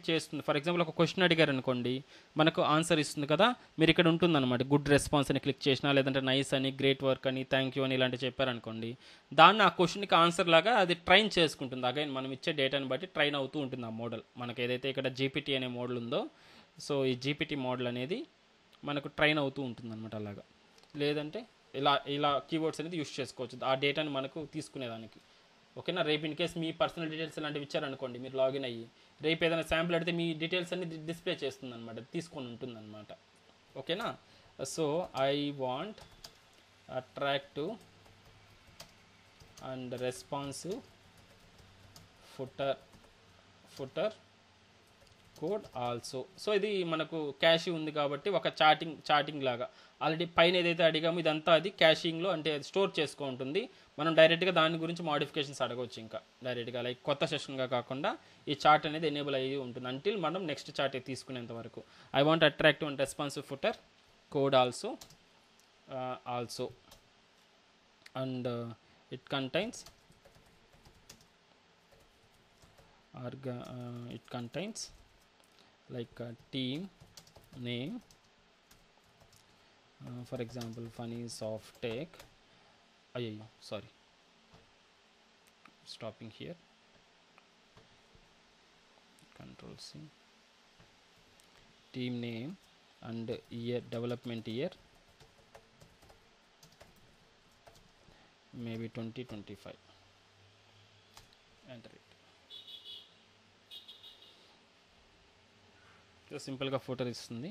చేస్తుంది. ఫర్ ఎగ్జాంపుల్ ఒక క్వశ్చన్ అడిగారు అనుకోండి, మనకు ఆన్సర్ ఇస్తుంది కదా, మీరు ఇక్కడ ఉంటుందన్నమాట. గుడ్ రెస్పాన్స్ అని క్లిక్ చేసినా, లేదంటే నైస్ అని, గ్రేట్ వర్క్ అని, థ్యాంక్ యూ అని ఇలాంటివి చెప్పారనుకోండి, దాన్ని ఆ క్వశ్చన్కి ఆన్సర్ లాగా అది ట్రైన్ చేసుకుంటుంది. అగైన్ మనం ఇచ్చే డేటాని బట్టి ట్రైన్ అవుతూ ఉంటుంది ఆ మోడల్. మనకు ఏదైతే ఇక్కడ GPT అనే మోడల్ ఉందో, సో ఈ GPT మోడల్ అనేది మనకు ట్రైన్ అవుతూ ఉంటుంది అనమాట. అలాగా లేదంటే ఇలా కీవర్డ్స్ అనేది యూస్ చేసుకోవచ్చు ఆ డేటాని మనకు తీసుకునేదానికి. ఓకేనా? రేపు in case me personal details ఇలాంటివి ఇచ్చారనుకోండి, మీరు లాగిన్ అయ్యి రేపు ఏదైనా శాంపుల్ అడితే మీ డీటెయిల్స్ అన్ని డిస్ప్లే చేస్తుంది అనమాట, తీసుకొని ఉంటుంది అనమాట. ఓకేనా? So I want attractive and responsive footer code also. So ఇది మనకు క్యాషీ ఉంది కాబట్టి ఒక చాటింగ్ లాగా ఆల్రెడీ పైన ఏదైతే అడిగామో ఇదంతా అది క్యాషింగ్లో, అంటే అది స్టోర్ చేసుకుంటుంది. మనం డైరెక్ట్గా దాని గురించి మోడిఫికేషన్స్ అడగవచ్చు. ఇంకా డైరెక్ట్గా లైక్ కొత్త సెషన్గా కాకుండా ఈ చార్ట్ అనేది ఎనేబుల్ అయ్యి ఉంటుంది అంటిల్ మనం నెక్స్ట్ చార్ట్ తీసుకునేంత వరకు. I want attractive and responsive footer code also and it contains like a team name, for example funny soft tech. Sorry, stopping here, Control C, team name and year, development year maybe 2025, enter it. సింపుల్గా ఫోటో ఇస్తుంది.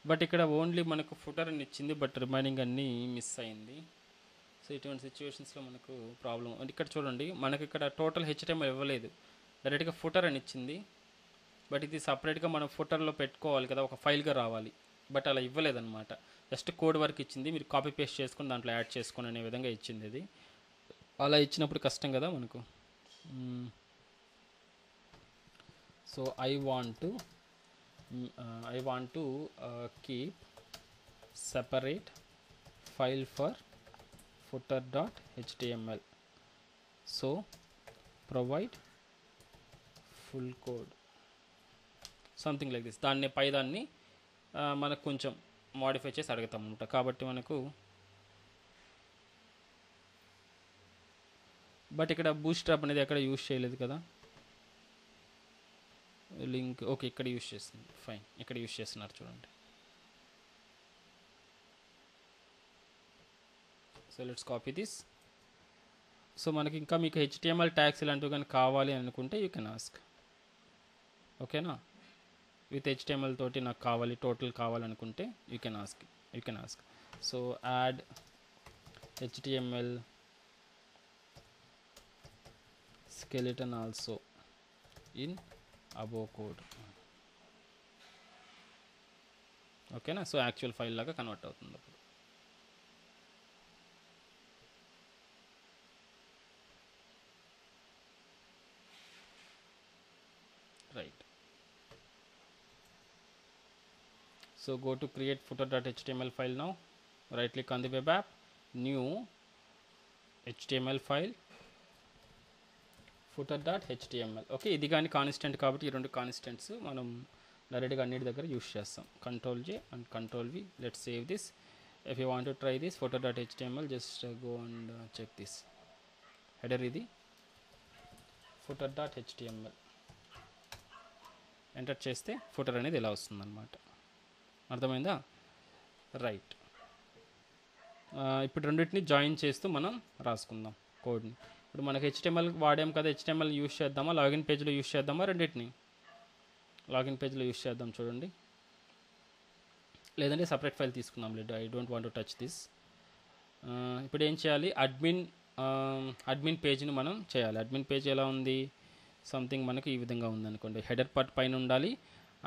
బట్ ఇక్కడ ఓన్లీ మనకు ఫుటర్ అని ఇచ్చింది, బట్ రిమైనింగ్ అన్నీ మిస్ అయింది. సో ఇటువంటి సిచ్యువేషన్స్లో మనకు ప్రాబ్లం. అంటే ఇక్కడ చూడండి, మనకి ఇక్కడ టోటల్ HTML ఇవ్వలేదు, డైరెక్ట్గా ఫుటర్ అని ఇచ్చింది. బట్ ఇది సపరేట్గా మనం ఫుటర్లో పెట్టుకోవాలి కదా, ఒక ఫైల్గా రావాలి, బట్ అలా ఇవ్వలేదన్నమాట. జస్ట్ కోడ్ వరకు ఇచ్చింది, మీరు కాపీ పేస్ట్ చేసుకొని దాంట్లో యాడ్ చేసుకొని అనే విధంగా ఇచ్చింది ఇది. అలా ఇచ్చినప్పుడు కష్టం కదా మనకు. So I want to keep separate file for footer.html, so provide full code, something like this. దాన్ని పై దాన్ని మనకు కొంచెం మోడిఫై చేసి అడుగుతాం అనమాట. కాబట్టి మనకు బట్ ఇక్కడ బూట్స్ట్రాప్ అనేది ఎక్కడ యూజ్ చేయలేదు కదా, లింక్ ఓకే ఇక్కడ యూజ్ చేస్తుంది, ఫైన్ ఇక్కడ యూజ్ చేస్తున్నారు చూడండి. So let's copy this. So మనకి ఇంకా మీకు HTML ట్యాగ్స్ ఇలాంటివి కానీ కావాలి అనుకుంటే యూ కెన్ ఆస్క్, ఓకేనా. విత్ HTML తోటి నాకు కావాలి, టోటల్ కావాలనుకుంటే you can ask. So add HTML skeleton also in above code, ఓకేనా. సో యాక్చువల్ ఫైల్ లాగా కన్వర్ట్ అవుతుంది అప్పుడు. Right. So go to create footer.html file now. Right click on the web app, new HTML file footer.html. Okay, ఇది కానీ కాన్స్టెంట్ కాబట్టి ఈ రెండు కాన్స్టెంట్స్ మనం డైరెక్ట్గా అన్నిటి దగ్గర యూస్ చేస్తాం. Ctrl+J and Ctrl+V. Let's save this. If you want to try this footer.html, just go and check this. Header ఇది footer.html ఎంటర్ చేస్తే ఫుటర్ అనేది ఇలా వస్తుందన్నమాట. అర్థమైందా? రైట్. ఇప్పుడు రెండింటిని జాయిన్ చేస్తూ మనం రాసుకుందాం కోడ్ని. ఇప్పుడు మనకి HTML వాడాం కదా, HTML యూస్ చేద్దామా, లాగిన్ పేజ్లో యూస్ చేద్దామా? రెండింటిని లాగిన్ పేజ్లో యూస్ చేద్దాం చూడండి, లేదంటే సపరేట్ ఫైల్ తీసుకుందాం. లేదు, I don't want to touch this. ఇప్పుడు ఏం చేయాలి, అడ్మిన్ పేజ్ని మనం చేయాలి. అడ్మిన్ పేజ్ ఎలా ఉంది, సంథింగ్ మనకు ఈ విధంగా ఉందనుకోండి. హెడర్ పార్ట్ పైన ఉండాలి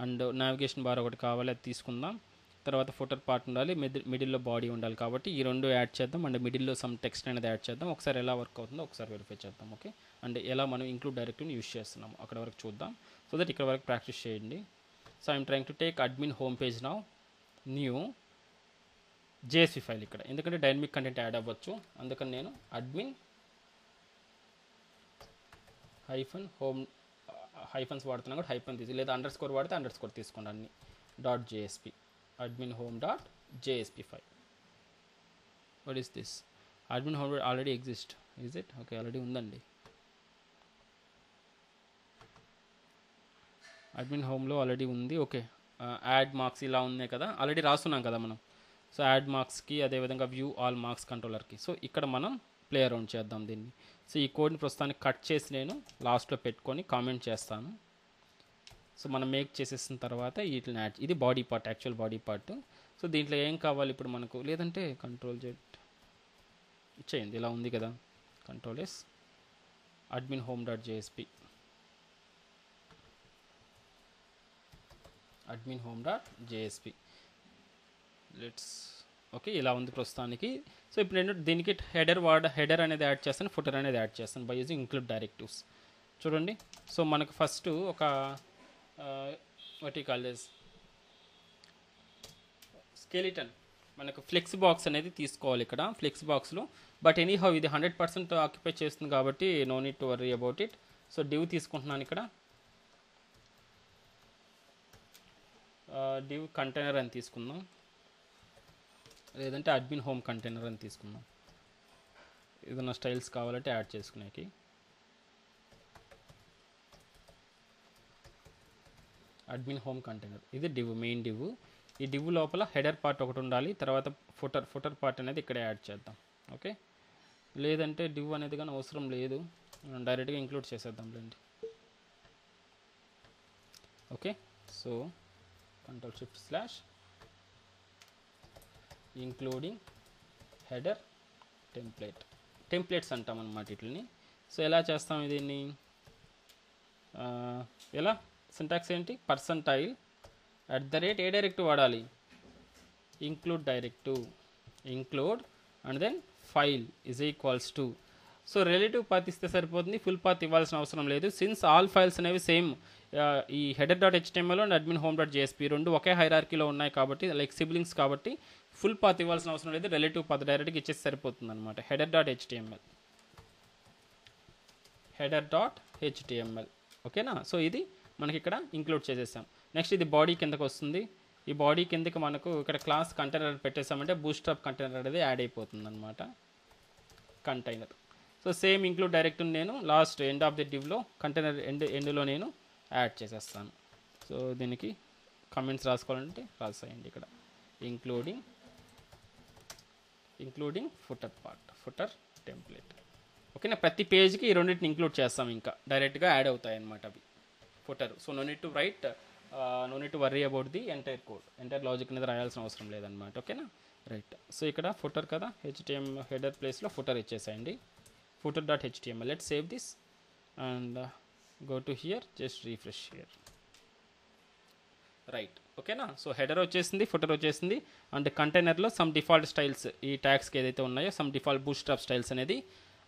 అండ్ నావిగేషన్ బార్ ఒకటి కావాలి, అది తీసుకుందాం. తర్వాత ఫుటర్ పార్ట్ ఉండాలి, మిడిల్లో బాడీ ఉండాలి. కాబట్టి ఈ రెండు యాడ్ చేద్దాం అండ్ మిడిల్లో సమ్ టెక్స్ట్ అనేది యాడ్ చేద్దాం. ఒకసారి ఎలా వర్క్ అవుతుందో ఒకసారి వెరిఫై చేద్దాం. ఓకే, అండ్ ఎలా మనం ఇంక్లూడ్ డైరెక్ట్ని యూస్ చేస్తున్నాం అక్కడ వరకు చూద్దాం. సో దట్ ఇక్కడ వరకు ప్రాక్టీస్ చేయండి. So I'm trying to take admin home page now, new JSP file ఇక్కడ, ఎందుకంటే డైనమిక్ కంటెంట్ యాడ్ అవ్వచ్చు. అందుకని నేను అడ్మిన్ హోమ్ హైఫన్స్ వాడుతున్నాను కాబట్టి హైఫన్ తీసి, లేదా అండర్స్కోర్ వాడితే అండర్స్కోర్ తీసుకోండి అన్ని. .jsp admin home.jsp file. what is this? admin home already exist, is it? okay, already ఉందండి. admin home లో ఆల్రెడీ ఉంది. ఓకే, యాడ్ మార్క్స్ ఇలా ఉన్నాయి కదా, ఆల్రెడీ రాస్తున్నాం కదా మనం. సో యాడ్ మార్క్స్కి, అదేవిధంగా వ్యూ ఆల్ మార్క్స్ కంట్రోలర్కి. సో ఇక్కడ మనం ప్లే అరౌండ్ చేద్దాం దీన్ని. సో ఈ కోడ్ని ప్రస్తుతానికి కట్ చేసి నేను లాస్ట్లో పెట్టుకొని కామెంట్ చేస్తాను. సో మనం మేక్ చేసేసిన తర్వాత వీటిని యాడ్, ఇది body part, actual body part. So దీంట్లో ఏం కావాలి ఇప్పుడు మనకు, లేదంటే Ctrl+Z ఇచ్చేయండి, ఇలా ఉంది కదా. Ctrl+S admin home.jsp let's. Okay, ఇలా ఉంది ప్రస్తుతానికి. సో ఇప్పుడు నేను దీనికి హెడర్ అనేది యాడ్ చేస్తాను, ఫుటర్ అనేది యాడ్ చేస్తాను బై యూజింగ్ ఇంక్లూడ్ డైరెక్టివ్స్. చూడండి, సో మనకు ఫస్ట్ ఒక what you call this skeleton, మనకు ఫ్లెక్స్ బాక్స్ అనేది తీసుకోవాలి ఇక్కడ ఫ్లెక్స్ బాక్స్లో. బట్ ఎనీహౌ ఇది 100% ఆక్యుపై చేస్తుంది కాబట్టి no need to worry about it. So div తీసుకుంటున్నాను ఇక్కడ, డివ్ కంటైనర్ అని తీసుకుందాం, లేదంటే అడ్మిన్ హోమ్ కంటైనర్ అని తీసుకుందాం. ఏదైనా స్టైల్స్ కావాలంటే యాడ్ చేసుకునేకి. అడ్మిన్ హోమ్ కంటైనర్, ఇది డివ్, మెయిన్ డివ్. ఈ డివ్ లోపల హెడర్ పార్ట్ ఒకటి ఉండాలి, తర్వాత ఫుటర్ పార్ట్ అనేది ఇక్కడ యాడ్ చేద్దాం. ఓకే, లేదంటే డివ్ అనేది కానీ అవసరం లేదు, డైరెక్ట్గా ఇంక్లూడ్ చేసేద్దాం లేండి. Okay, so Ctrl+Shift/ including header templates అంటాం అన్నమాట వీటిని. సో ఎలా చేస్తాం దీన్ని, ఎలా సింటాక్స్ ఏంటి, %, ఏ డైరెక్ట్ వాడాలి, include directive, include and then file is equals to. So relative path ఇస్తే సరిపోతుంది, ఫుల్ పాత్ ఇవ్వాల్సిన అవసరం లేదు. సిన్స్ ఆల్ ఫైల్స్ అనేవి సేమ్ ఈ header dot HTML and admin home dot JSP రెండు ఒకే హైరార్కీలో ఉన్నాయి కాబట్టి, లైక్ సిబ్లింగ్స్ కాబట్టి ఫుల్ పాత్ ఇవ్వాల్సిన అవసరం లేదు, రిలేటివ్ పాత్ డైరెక్ట్గా ఇచ్చేసి సరిపోతుంది అనమాట. Header dot HTML, header dot HTML, ఓకేనా. సో ఇది మనకి ఇక్కడ ఇంక్లూడ్ చేసేసాం. నెక్స్ట్ ఇది బాడీ కిందకు వస్తుంది. ఈ బాడీ కిందకి మనకు ఇక్కడ క్లాస్ కంటైనర్ పెట్టేసామంటే బూస్ట్రాప్ కంటైనర్ అనేది యాడ్ అయిపోతుంది అనమాట, container. So same include direct నేను లాస్ట్ ఎండ్ ఆఫ్ ది డివ్లో కంటైనర్ ఎండ్లో నేను యాడ్ చేసేస్తాను. సో దీనికి కమెంట్స్ రాసుకోవాలంటే రాసేయండి ఇక్కడ, including footer part, footer template, ఓకేనా. ప్రతి పేజ్కి ఈ రెండింటిని ఇంక్లూడ్ చేస్తాం, ఇంకా డైరెక్ట్గా యాడ్ అవుతాయి అన్నమాట అవి footer. So no need to write, no need to worry about the entire code, entire logic అనేది రాయాల్సిన అవసరం లేదనమాట, ఓకేనా. రైట్. సో ఇక్కడ ఫుటర్ కదా, హెచ్టిఎంఎల్ హెడర్ ప్లేస్లో ఫుటర్ ఇచ్చేసేయండి, footer dot html. Let's save this and go to here, just refresh here, right, ఓకేనా. సో హెడర్ వచ్చేసింది, ఫుటర్ వచ్చేసింది, అండ్ కంటైనర్లో సమ్ డిఫాల్ట్ స్టైల్స్ ఈ ట్యాగ్స్కి ఏదైతే ఉన్నాయో సమ్ డిఫాల్ట్ బూస్ట్రాప్ స్టైల్స్ అనేది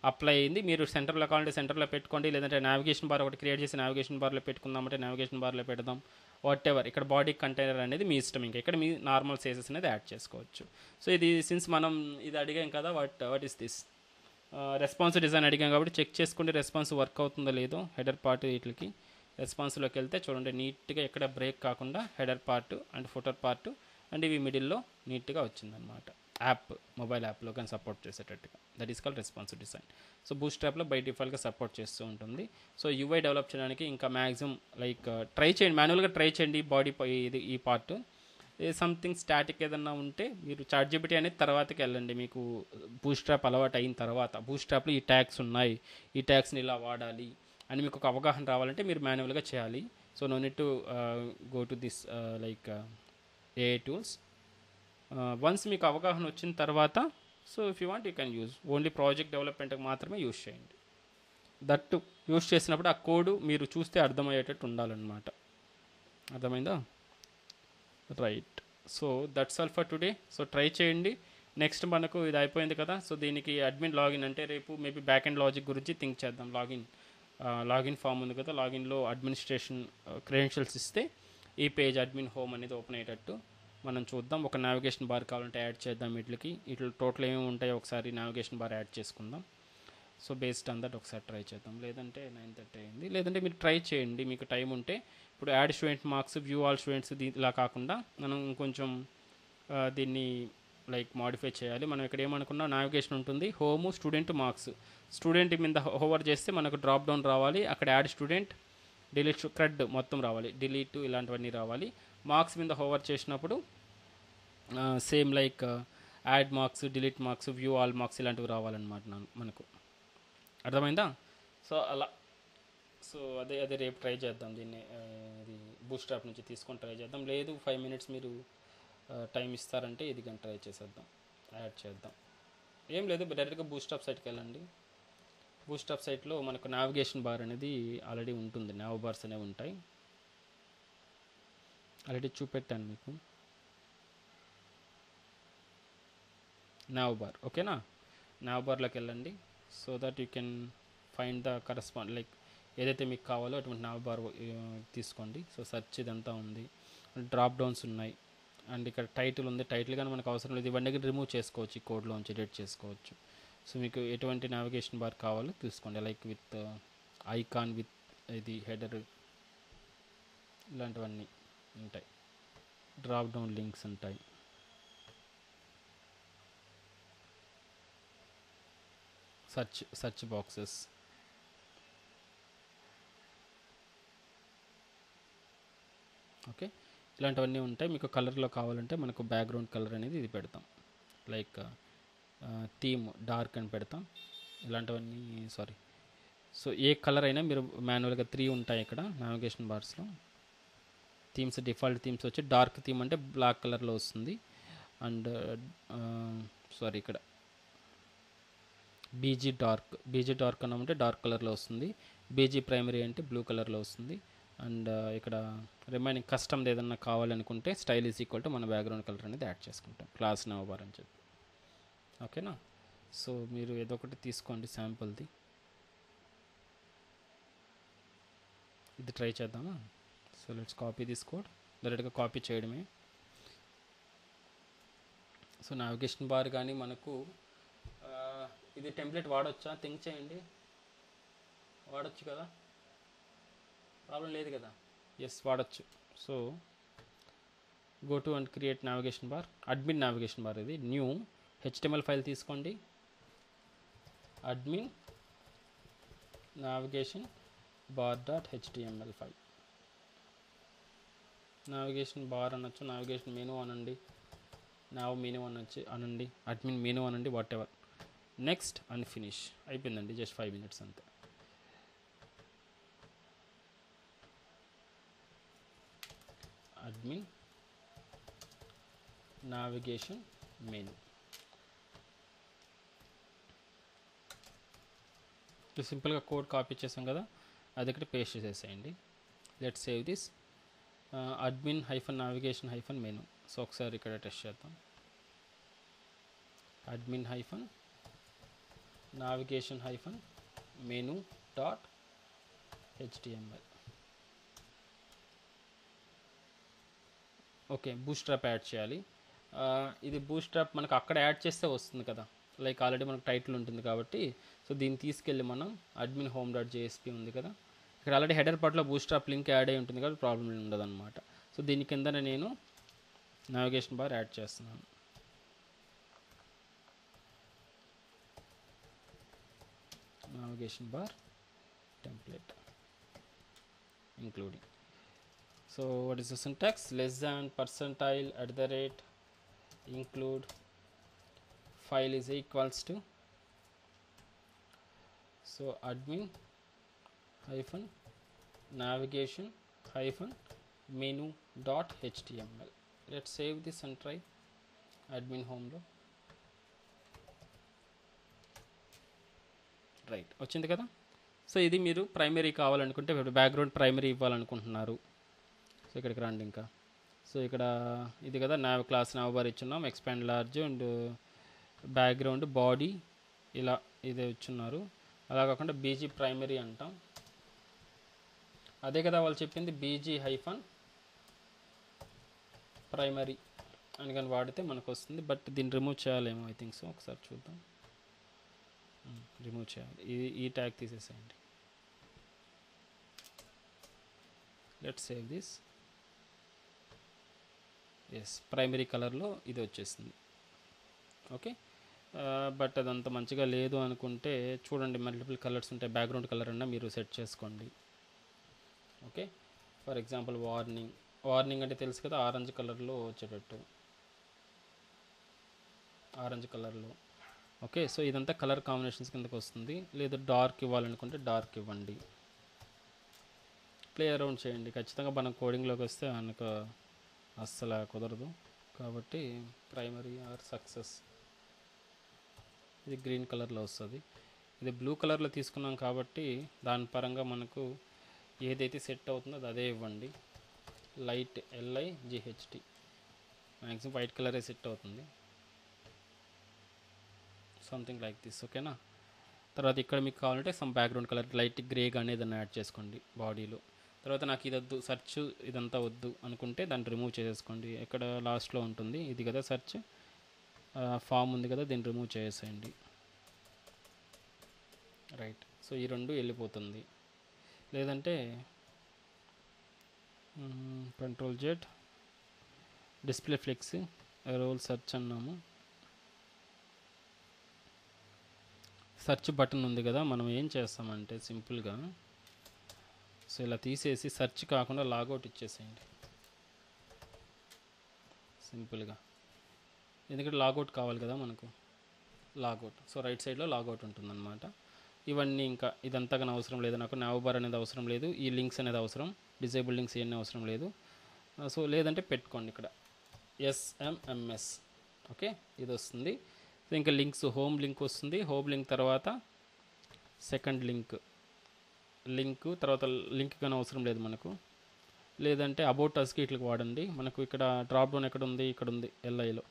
అప్లై అయింది. మీరు సెంటర్లో కావాలంటే సెంటర్లో పెట్టుకోండి, లేదంటే నావిగేషన్ బార్ ఒకటి క్రియేట్ చేసి నావిగేషన్ బార్లో పెట్టుకుందామంటే నావిగేషన్ బార్లో పెడదాం, వాట్ ఎవర్. ఇక్కడ బాడీ కంటైనర్ అనేది మీ ఇష్టం, ఇంకా ఇక్కడ మీ నార్మల్ సేసెస్ అనేది యాడ్ చేసుకోవచ్చు. సో ఇది సిన్స్ మనం ఇది అడిగాం కదా, what is this response design అడిగాం కాబట్టి చెక్ చేసుకోండి రెస్పాన్స్ వర్క్ అవుతుందో లేదో. హెడర్ పార్ట్ వీటికి రెస్పాన్స్లోకి వెళ్తే చూడండి నీట్గా ఎక్కడ బ్రేక్ కాకుండా header part and footer part and ఇవి మిడిల్లో నీట్గా వచ్చిందనమాట. యాప్ మొబైల్ యాప్లో కానీ సపోర్ట్ చేసేటట్టుగా, that is called responsive design. So బూస్ట్రాప్లో బై డిఫాల్ట్గా సపోర్ట్ చేస్తూ ఉంటుంది. సో యూఐ డెవలప్ చేయడానికి ఇంకా మ్యాక్సిమం లైక్ ట్రై చేయండి, మాన్యువల్గా ట్రై చేయండి బాడీ ఇది ఈ పార్ట్. సంథింగ్ స్టాటిక్ ఏదన్నా ఉంటే మీరు చాట్‌జిపిటి అనేది తర్వాతకి వెళ్ళండి, మీకు బూస్ట్రాప్ అలవాటు అయిన తర్వాత బూస్ట్రాప్లో ఈ ట్యాగ్స్ ఉన్నాయి, ఈ ట్యాగ్స్ని ఇలా వాడాలి అని మీకు ఒక అవగాహన రావాలంటే మీరు మాన్యువల్గా చేయాలి. So no need to go to this like AI tools. Once మీకు అవగాహన వచ్చిన తర్వాత so if you want you can use, only project డెవలప్మెంట్కి మాత్రమే యూజ్ చేయండి. దట్ యూజ్ చేసినప్పుడు ఆ కోడ్ మీరు చూస్తే అర్థమయ్యేటట్టు ఉండాలన్నమాట, అర్థమైందా. Right. So that's all for today. So try చేయండి. నెక్స్ట్ మనకు ఇది అయిపోయింది కదా, సో దీనికి అడ్మిన్ లాగిన్ అంటే రేపు మేబీ బ్యాక్ అండ్ లాజిక్ గురించి థింక్ చేద్దాం. లాగిన్ ఫామ్ ఉంది కదా, లాగిన్లో అడ్మినిస్ట్రేషన్ క్రెడెన్షియల్స్ ఇస్తే ఈ పేజ్ అడ్మిన్ హోమ్ అనేది ఓపెన్ అయ్యేటట్టు మనం చూద్దాం. ఒక నావిగేషన్ బార్ కావాలంటే యాడ్ చేద్దాం, ఇట్లా టోటల్ ఏమేమి ఉంటాయో ఒకసారి నావిగేషన్ బార్ యాడ్ చేసుకుందాం. సో బేస్డ్ ఆన్ దట్ ఒకసారి ట్రై చేద్దాం. లేదంటే 9:30 అయింది, లేదంటే మీరు ట్రై చేయండి మీకు టైం ఉంటే. ఇప్పుడు add student marks, view all students ఇలా కాకుండా మనం కొంచెం దీన్ని లైక్ మాడిఫై చేయాలి. మనం ఇక్కడ ఏమనుకున్నాం, నావిగేషన్ ఉంటుంది, హోము స్టూడెంట్ మార్క్స్. స్టూడెంట్ మీద హోవర్ చేస్తే మనకు డ్రాప్ డౌన్ రావాలి, అక్కడ యాడ్ స్టూడెంట్, డిలీట్ క్రెడ్ మొత్తం రావాలి, డిలీట్ ఇలాంటివన్నీ రావాలి. మార్క్స్ మీద హోవర్ చేసినప్పుడు same like add marks, delete marks, view all marks ఇలాంటివి రావాలన్నమాట మనకు, అర్థమైందా. సో అలా, సో అదే రేపు ట్రై చేద్దాం దీన్ని, ఇది బూస్ట్రాప్ నుంచి తీసుకొని ట్రై చేద్దాం. లేదు 5 minutes మీరు టైం ఇస్తారంటే ఇది కానీ ట్రై చేసేద్దాం, యాడ్ చేద్దాం. ఏం లేదు, డైరెక్ట్గా బూస్ట్రాప్ సైట్కి వెళ్ళండి. బూస్ట్రాప్ సైట్లో మనకు నావిగేషన్ బార్ అనేది ఆల్రెడీ ఉంటుంది, నావ్ బార్స్ అనేవి ఉంటాయి, ఆల్రెడీ చూపెట్టాను మీకు నావ్ బార్, ఓకేనా. నావ్ బార్లోకి వెళ్ళండి, so that you can find the correspond like ఏదైతే మీకు కావాలో అటువంటి నావ్ బార్ తీసుకోండి. సో సెర్చ్ ఇదంతా ఉంది, డ్రాప్ డౌన్స్ ఉన్నాయి, అండ్ ఇక్కడ టైటిల్ ఉంది. టైటిల్ కానీ మనకు అవసరం లేదు, ఇవన్నీ రిమూవ్ చేసుకోవచ్చు, ఈ కోడ్లోంచి ఎడిట్ చేసుకోవచ్చు. సో మీకు ఎటువంటి నావిగేషన్ బార్ కావాలో తీసుకోండి, లైక్ విత్ ఐకాన్, విత్ ఇది హెడర్, ఇలాంటివన్నీ ఉంటాయి, డ్రాప్ డౌన్ లింక్స్ ఉంటాయి. సెర్చ్ బాక్సెస్, ఓకే, ఇలాంటివన్నీ ఉంటాయి. మీకు కలర్లో కావాలంటే మనకు బ్యాక్గ్రౌండ్ కలర్ అనేది ఇది పెడతాం, లైక్ థీమ్ డార్క్ అని పెడతాం, ఇలాంటివన్నీ సారీ. సో ఏ కలర్ అయినా మీరు మాన్యువల్గా 3 ఉంటాయి ఇక్కడ నావిగేషన్ బార్స్లో. థీమ్స్, డిఫాల్ట్ థీమ్స్ వచ్చి డార్క్ థీమ్ అంటే బ్లాక్ కలర్లో వస్తుంది, అండ్ సారీ ఇక్కడ బీజీ డార్క్ అన్నామంటే డార్క్ కలర్లో వస్తుంది, బీజీ ప్రైమరీ అంటే బ్లూ కలర్లో వస్తుంది, అండ్ ఇక్కడ రిమైనింగ్ కస్టమ్ది ఏదన్నా కావాలనుకుంటే స్టైల్ ఈజ్ ఈక్వల్ టు మన బ్యాక్గ్రౌండ్ కలర్ అనేది యాడ్ చేసుకుంటాం, క్లాస్ నవబార్ అని చెప్పి. ఓకేనా? సో మీరు ఏదో ఒకటి తీసుకోండి శాంపుల్ది. ఇది ట్రై చేద్దామా? So let's copy this code. డైరెక్ట్గా కాపీ చేయడమే. సో నావిగేషన్ బార్ కానీ మనకు ఇది టెంప్లెట్ వాడొచ్చా? థింక్ చేయండి. వాడచ్చు కదా, ప్రాబ్లం లేదు కదా? ఎస్, వాడచ్చు. So go to and create navigation bar, admin navigation bar. ఇది న్యూ HTML ఫైల్ తీసుకోండి, admin navigation bar dot HTML file. Navigation bar అనొచ్చు, నావిగేషన్ మెనూ అనండి, నావ్ మెనూ అనండి, అడ్మిన్ మెనూ అనండి, what ever. Next and finish. అయిపోయిందండి, జస్ట్ 5 minutes అంతే. Admin navigation menu. సింపుల్గా కోడ్ కాపీ చేసాం కదా, అది ఇక్కడ పేస్ట్ చేసేసేయండి. Let save this. Admin -navigation -menu. So ఒకసారి ఇక్కడ టెస్ట్ చేద్దాం. Admin -navigation -menu dot HTML. Okay, bootstrap add చేయాలి. ఇది బూస్ట్రాప్ మనకు అక్కడ యాడ్ చేస్తే వస్తుంది కదా, లైక్ ఆల్రెడీ మనకు టైటిల్ ఉంటుంది కాబట్టి. సో దీన్ని తీసుకెళ్ళి మనం అడ్మిన్ హోమ్ డాట్ JSP ఉంది కదా, ఇక్కడ ఆల్రెడీ హెడర్ పార్ట్లో బూస్ట్రాప్ లింక్ యాడ్ అయి ఉంటుంది కాబట్టి ప్రాబ్లం ఉండదు అనమాట. సో దీని కిందనే నేను నావిగేషన్ బార్ యాడ్ చేస్తున్నాను. Navigation bar template including. So what is the syntax? Less than percentile @ include file is equals to, so admin -navigation -menu dot HTML. Let's save this and try. Admin home lo right వచ్చింది కదా. సో ఇది మీరు ప్రైమరీ కావాలనుకుంటే, బ్యాక్గ్రౌండ్ ప్రైమరీ ఇవ్వాలనుకుంటున్నారు. సో ఇక్కడికి రండి ఇంకా. సో ఇక్కడ ఇది కదా క్లాస్ నవబార్ ఇచ్చున్నాం, expand large and background body ఇలా ఇదే ఇచ్చున్నారు. అలా కాకుండా BG ప్రైమరీ అంటాం. అదే కదా వాళ్ళు చెప్పింది, BG ప్రైమరీ అని కానీ వాడితే మనకు వస్తుంది. బట్ దీన్ని రిమూవ్ చేయాలేమో, ఐ థింక్ సో. ఒకసారి చూద్దాం. రిమూవ్ చేయాలి, ఈ ట్యాగ్ తీసేసేయండి. Let's save this. Yes, primary కలర్లో ఇది వచ్చేసింది. ఓకే, బట్ అదంత మంచిగా లేదు అనుకుంటే చూడండి, మల్టిపుల్ కలర్స్ ఉంటాయి, బ్యాక్గ్రౌండ్ కలర్ అన్నా మీరు సెట్ చేసుకోండి. ఓకే, ఫర్ ఎగ్జాంపుల్ వార్నింగ్ అంటే తెలుసు కదా, ఆరెంజ్ కలర్లో వచ్చేటట్టు, ఆరెంజ్ కలర్లో. ఓకే, సో ఇదంతా కలర్ కాంబినేషన్స్ కిందకి వస్తుంది. లేదా డార్క్ ఇవ్వాలనుకుంటే డార్క్ ఇవ్వండి. ప్లే అరౌండ్ చేయండి. ఖచ్చితంగా మనం కోడింగ్లోకి వస్తే మనకు అస్సలు కుదరదు కాబట్టి ప్రైమరీ ఆర్ సక్సెస్. ఇది గ్రీన్ కలర్లో వస్తుంది, ఇది బ్లూ కలర్లో తీసుకున్నాం కాబట్టి దాని పరంగా మనకు ఏదైతే సెట్ అవుతుందో అది అదే ఇవ్వండి. లైట్ LIGHT, మ్యాక్సిమం వైట్ కలరే సెట్ అవుతుంది, సంథింగ్ లైక్ దిస్. ఓకేనా? తర్వాత ఇక్కడ మీకు కావాలంటే some background colour light grey కానీ ఏదైనా యాడ్ చేసుకోండి బాడీలో. తర్వాత నాకు ఇది వద్దు, సెర్చ్ ఇదంతా వద్దు అనుకుంటే దాన్ని రిమూవ్ చేసేసుకోండి. ఎక్కడ లాస్ట్లో ఉంటుంది ఇది కదా, సెర్చ్ ఫామ్ ఉంది కదా, దీన్ని రిమూవ్ చేసేయండి. రైట్, సో ఈ రెండు వెళ్ళిపోతుంది. లేదంటే Ctrl+Z display flex role search అన్నాము. సెర్చ్ బటన్ ఉంది కదా, మనం ఏం చేస్తామంటే సింపుల్గా సో ఇలా తీసేసి సెర్చ్ కాకుండా లాగౌట్ ఇచ్చేసేయండి సింపుల్గా. ఎందుకంటే లాగౌట్ కావాలి కదా మనకు, లాగౌట్. సో రైట్ సైడ్లో లాగౌట్ ఉంటుందన్నమాట. ఇవన్నీ ఇంకా ఇదంతా కానీ అవసరం లేదు నాకు, నావిబార్ అనేది అవసరం లేదు, ఈ లింక్స్ అనేది అవసరం, డిజేబుల్ లింక్స్ ఇవన్నీ అవసరం లేదు. సో లేదంటే పెట్టుకోండి ఇక్కడ SMMS. ఓకే, ఇది వస్తుంది. సో ఇంకా లింక్స్, హోమ్ లింక్ వస్తుంది, హోమ్ లింక్ తర్వాత సెకండ్ లింక్ లింక్, తర్వాత లింక్ కానీ అవసరం లేదు మనకు. లేదంటే అబౌట్ అస్కి ఇట్లకి వాడండి. మనకు ఇక్కడ డ్రాప్ డౌన్ ఎక్కడ ఉంది, ఇక్కడ ఉంది ఎల్ఐలో.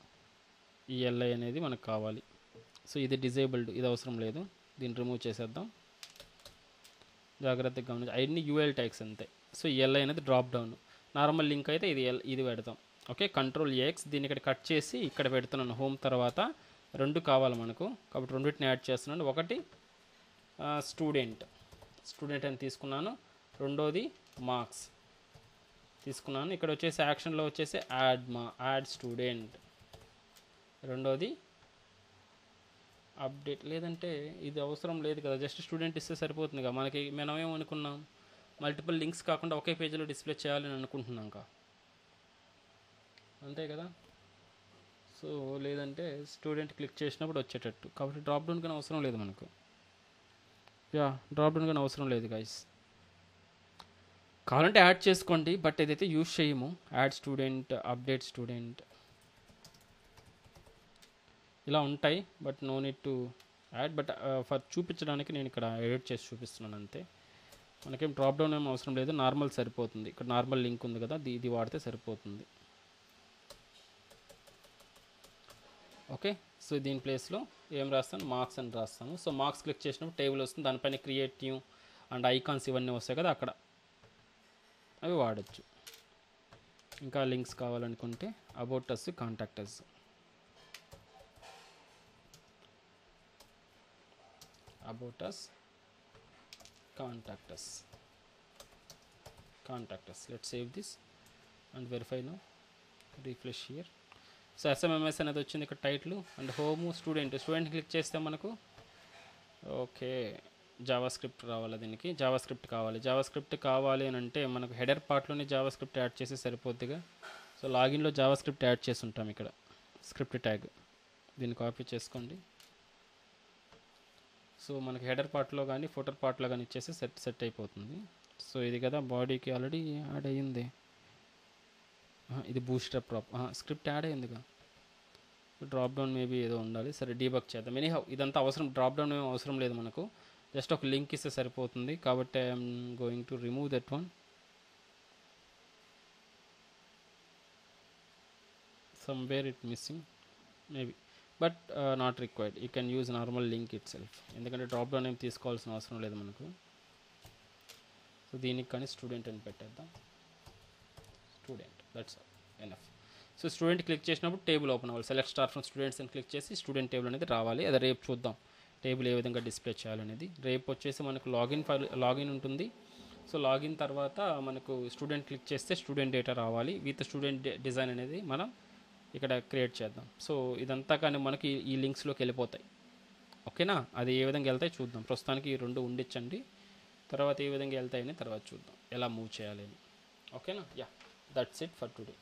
ఈ ఎల్ఐ అనేది మనకు కావాలి. సో ఇది డిజేబుల్డ్, ఇది అవసరం లేదు, దీన్ని రిమూవ్ చేసేద్దాం. జాగ్రత్తగా గమనించి అన్ని యూఎల్ ట్యాగ్స్ అంతే. సో ఈ ఎల్ఐ అనేది డ్రాప్ డౌన్. నార్మల్ లింక్ అయితే ఇది పెడతాం. ఓకే, కంట్రోల్ ఎక్స్, దీన్ని ఇక్కడ కట్ చేసి ఇక్కడ పెడుతున్నాను హోమ్. తర్వాత 2 కావాలి మనకు, కాబట్టి రెండింటిని యాడ్ చేస్తున్నాను. ఒకటి స్టూడెంట్ అని తీసుకున్నాను, రెండోది మార్క్స్ తీసుకున్నాను. ఇక్కడ వచ్చేసి యాక్షన్లో వచ్చేసి యాడ్ స్టూడెంట్, రెండోది అప్డేట్. లేదంటే ఇది అవసరం లేదు కదా, జస్ట్ స్టూడెంట్ ఇస్తే సరిపోతుంది కదా మనకి. మనం ఏమనుకున్నాం, మల్టిపుల్ లింక్స్ కాకుండా ఒకే పేజీలో డిస్ప్లే చేయాలని అనుకుంటున్నాం అంతే కదా. సో లేదంటే స్టూడెంట్ క్లిక్ చేసినప్పుడు వచ్చేటట్టు, కాబట్టి డ్రాప్ డౌన్ కానీ అవసరం లేదు మనకు. డ్రాప్ డౌన్ కానీ అవసరం లేదు గైస్. కావాలంటే యాడ్ చేసుకోండి, బట్ ఇదైతే యూజ్ చేయము. యాడ్ స్టూడెంట్, అప్డేట్ స్టూడెంట్ ఇలా ఉంటాయి, but no need to add. But for చూపించడానికి నేను ఇక్కడ ఎడిట్ చేసి చూపిస్తున్నాను అంతే. మనకేం డ్రాప్ డౌన్ ఏం అవసరం లేదు, నార్మల్ సరిపోతుంది. ఇక్కడ నార్మల్ లింక్ ఉంది కదా, ఇది వాడితే సరిపోతుంది. ఓకే, సో దీని ప్లేస్లో ఏం రాస్తాను, మార్క్స్ అని రాస్తాను. సో మార్క్స్ క్లిక్ చేసినప్పుడు టేబుల్ వస్తుంది, దానిపైన క్రియేట్ న్యూ అండ్ ఐకాన్స్ ఇవన్నీ వస్తాయి కదా, అక్కడ అవి వాడచ్చు. ఇంకా లింక్స్ కావాలనుకుంటే about us, contact us. About us, contact us. Let's save this and verify now. Refresh here. So SMMS అనేది వచ్చింది ఇక్కడ title and home. Student click చేస్తే మనకు ఓకే జావా స్క్రిప్ట్ రావాలి. దీనికి జావా స్క్రిప్ట్ కావాలి అని అంటే మనకు హెడర్ పార్ట్లోనే జావా స్క్రిప్ట్ యాడ్ చేసి సరిపోద్దిగా. సో లాగిన్లో జావా స్క్రిప్ట్ యాడ్ చేసి ఉంటాం ఇక్కడ, స్క్రిప్ట్ ట్యాగ్. దీన్ని కాపీ చేసుకోండి. సో మనకి హెడర్ పార్ట్లో కానీ ఫోటర్ పార్ట్లో కానీ ఇచ్చేసి సెట్ అయిపోతుంది. సో ఇది కదా బాడీకి ఆల్రెడీ యాడ్ అయ్యింది. ఇది బూస్ట్రప్ స్క్రిప్ట్ యాడ్ అయ్యిందిగా. డ్రాప్ డౌన్ మేబీ ఏదో ఉండాలి. సరే డీబగ్ చేద్దాం. ఎనీహౌ ఇదంతా అవసరం, డ్రాప్ డౌన్ ఏమీ అవసరం లేదు మనకు, జస్ట్ ఒక లింక్ ఇస్తే సరిపోతుంది. కాబట్టి I'm going to remove that one. Somewhere it missing maybe, but not required. You can use normal link it self, ఎందుకంటే డ్రాప్ డౌన్ ఏం తీసుకోవాల్సిన అవసరం లేదు మనకు. సో దీనికి కానీ స్టూడెంట్ అని పెట్టేద్దాం. Student, that's enough. So student click చేసినప్పుడు టేబుల్ ఓపెన్ అవ్వాలి. సెలెక్ట్ స్టార్ ఫ్రమ్ స్టూడెంట్స్ అని క్లిక్ చేసి స్టూడెంట్ టేబుల్ అనేది రావాలి. అది రేపు చూద్దాం టేబుల్ ఏ విధంగా డిస్ప్లే చేయాలనేది. రేపు వచ్చేసి మనకు లాగిన్ ఉంటుంది. సో లాగిన్ తర్వాత మనకు స్టూడెంట్ క్లిక్ చేస్తే స్టూడెంట్ డేటా రావాలి. విత్ స్టూడెంట్ డిజైన్ అనేది మనం ఇక్కడ క్రియేట్ చేద్దాం. సో ఇదంతా కానీ మనకి ఈ లింక్స్లోకి వెళ్ళిపోతాయి. ఓకేనా, అది ఏ విధంగా వెళ్తాయి చూద్దాం. ప్రస్తుతానికి ఈ 2 ఉండిచ్చండి, తర్వాత ఏ విధంగా వెళ్తాయని తర్వాత చూద్దాం, ఎలా మూవ్ చేయాలి అని. ఓకేనా, దట్స్ ఇట్ ఫర్ టుడే.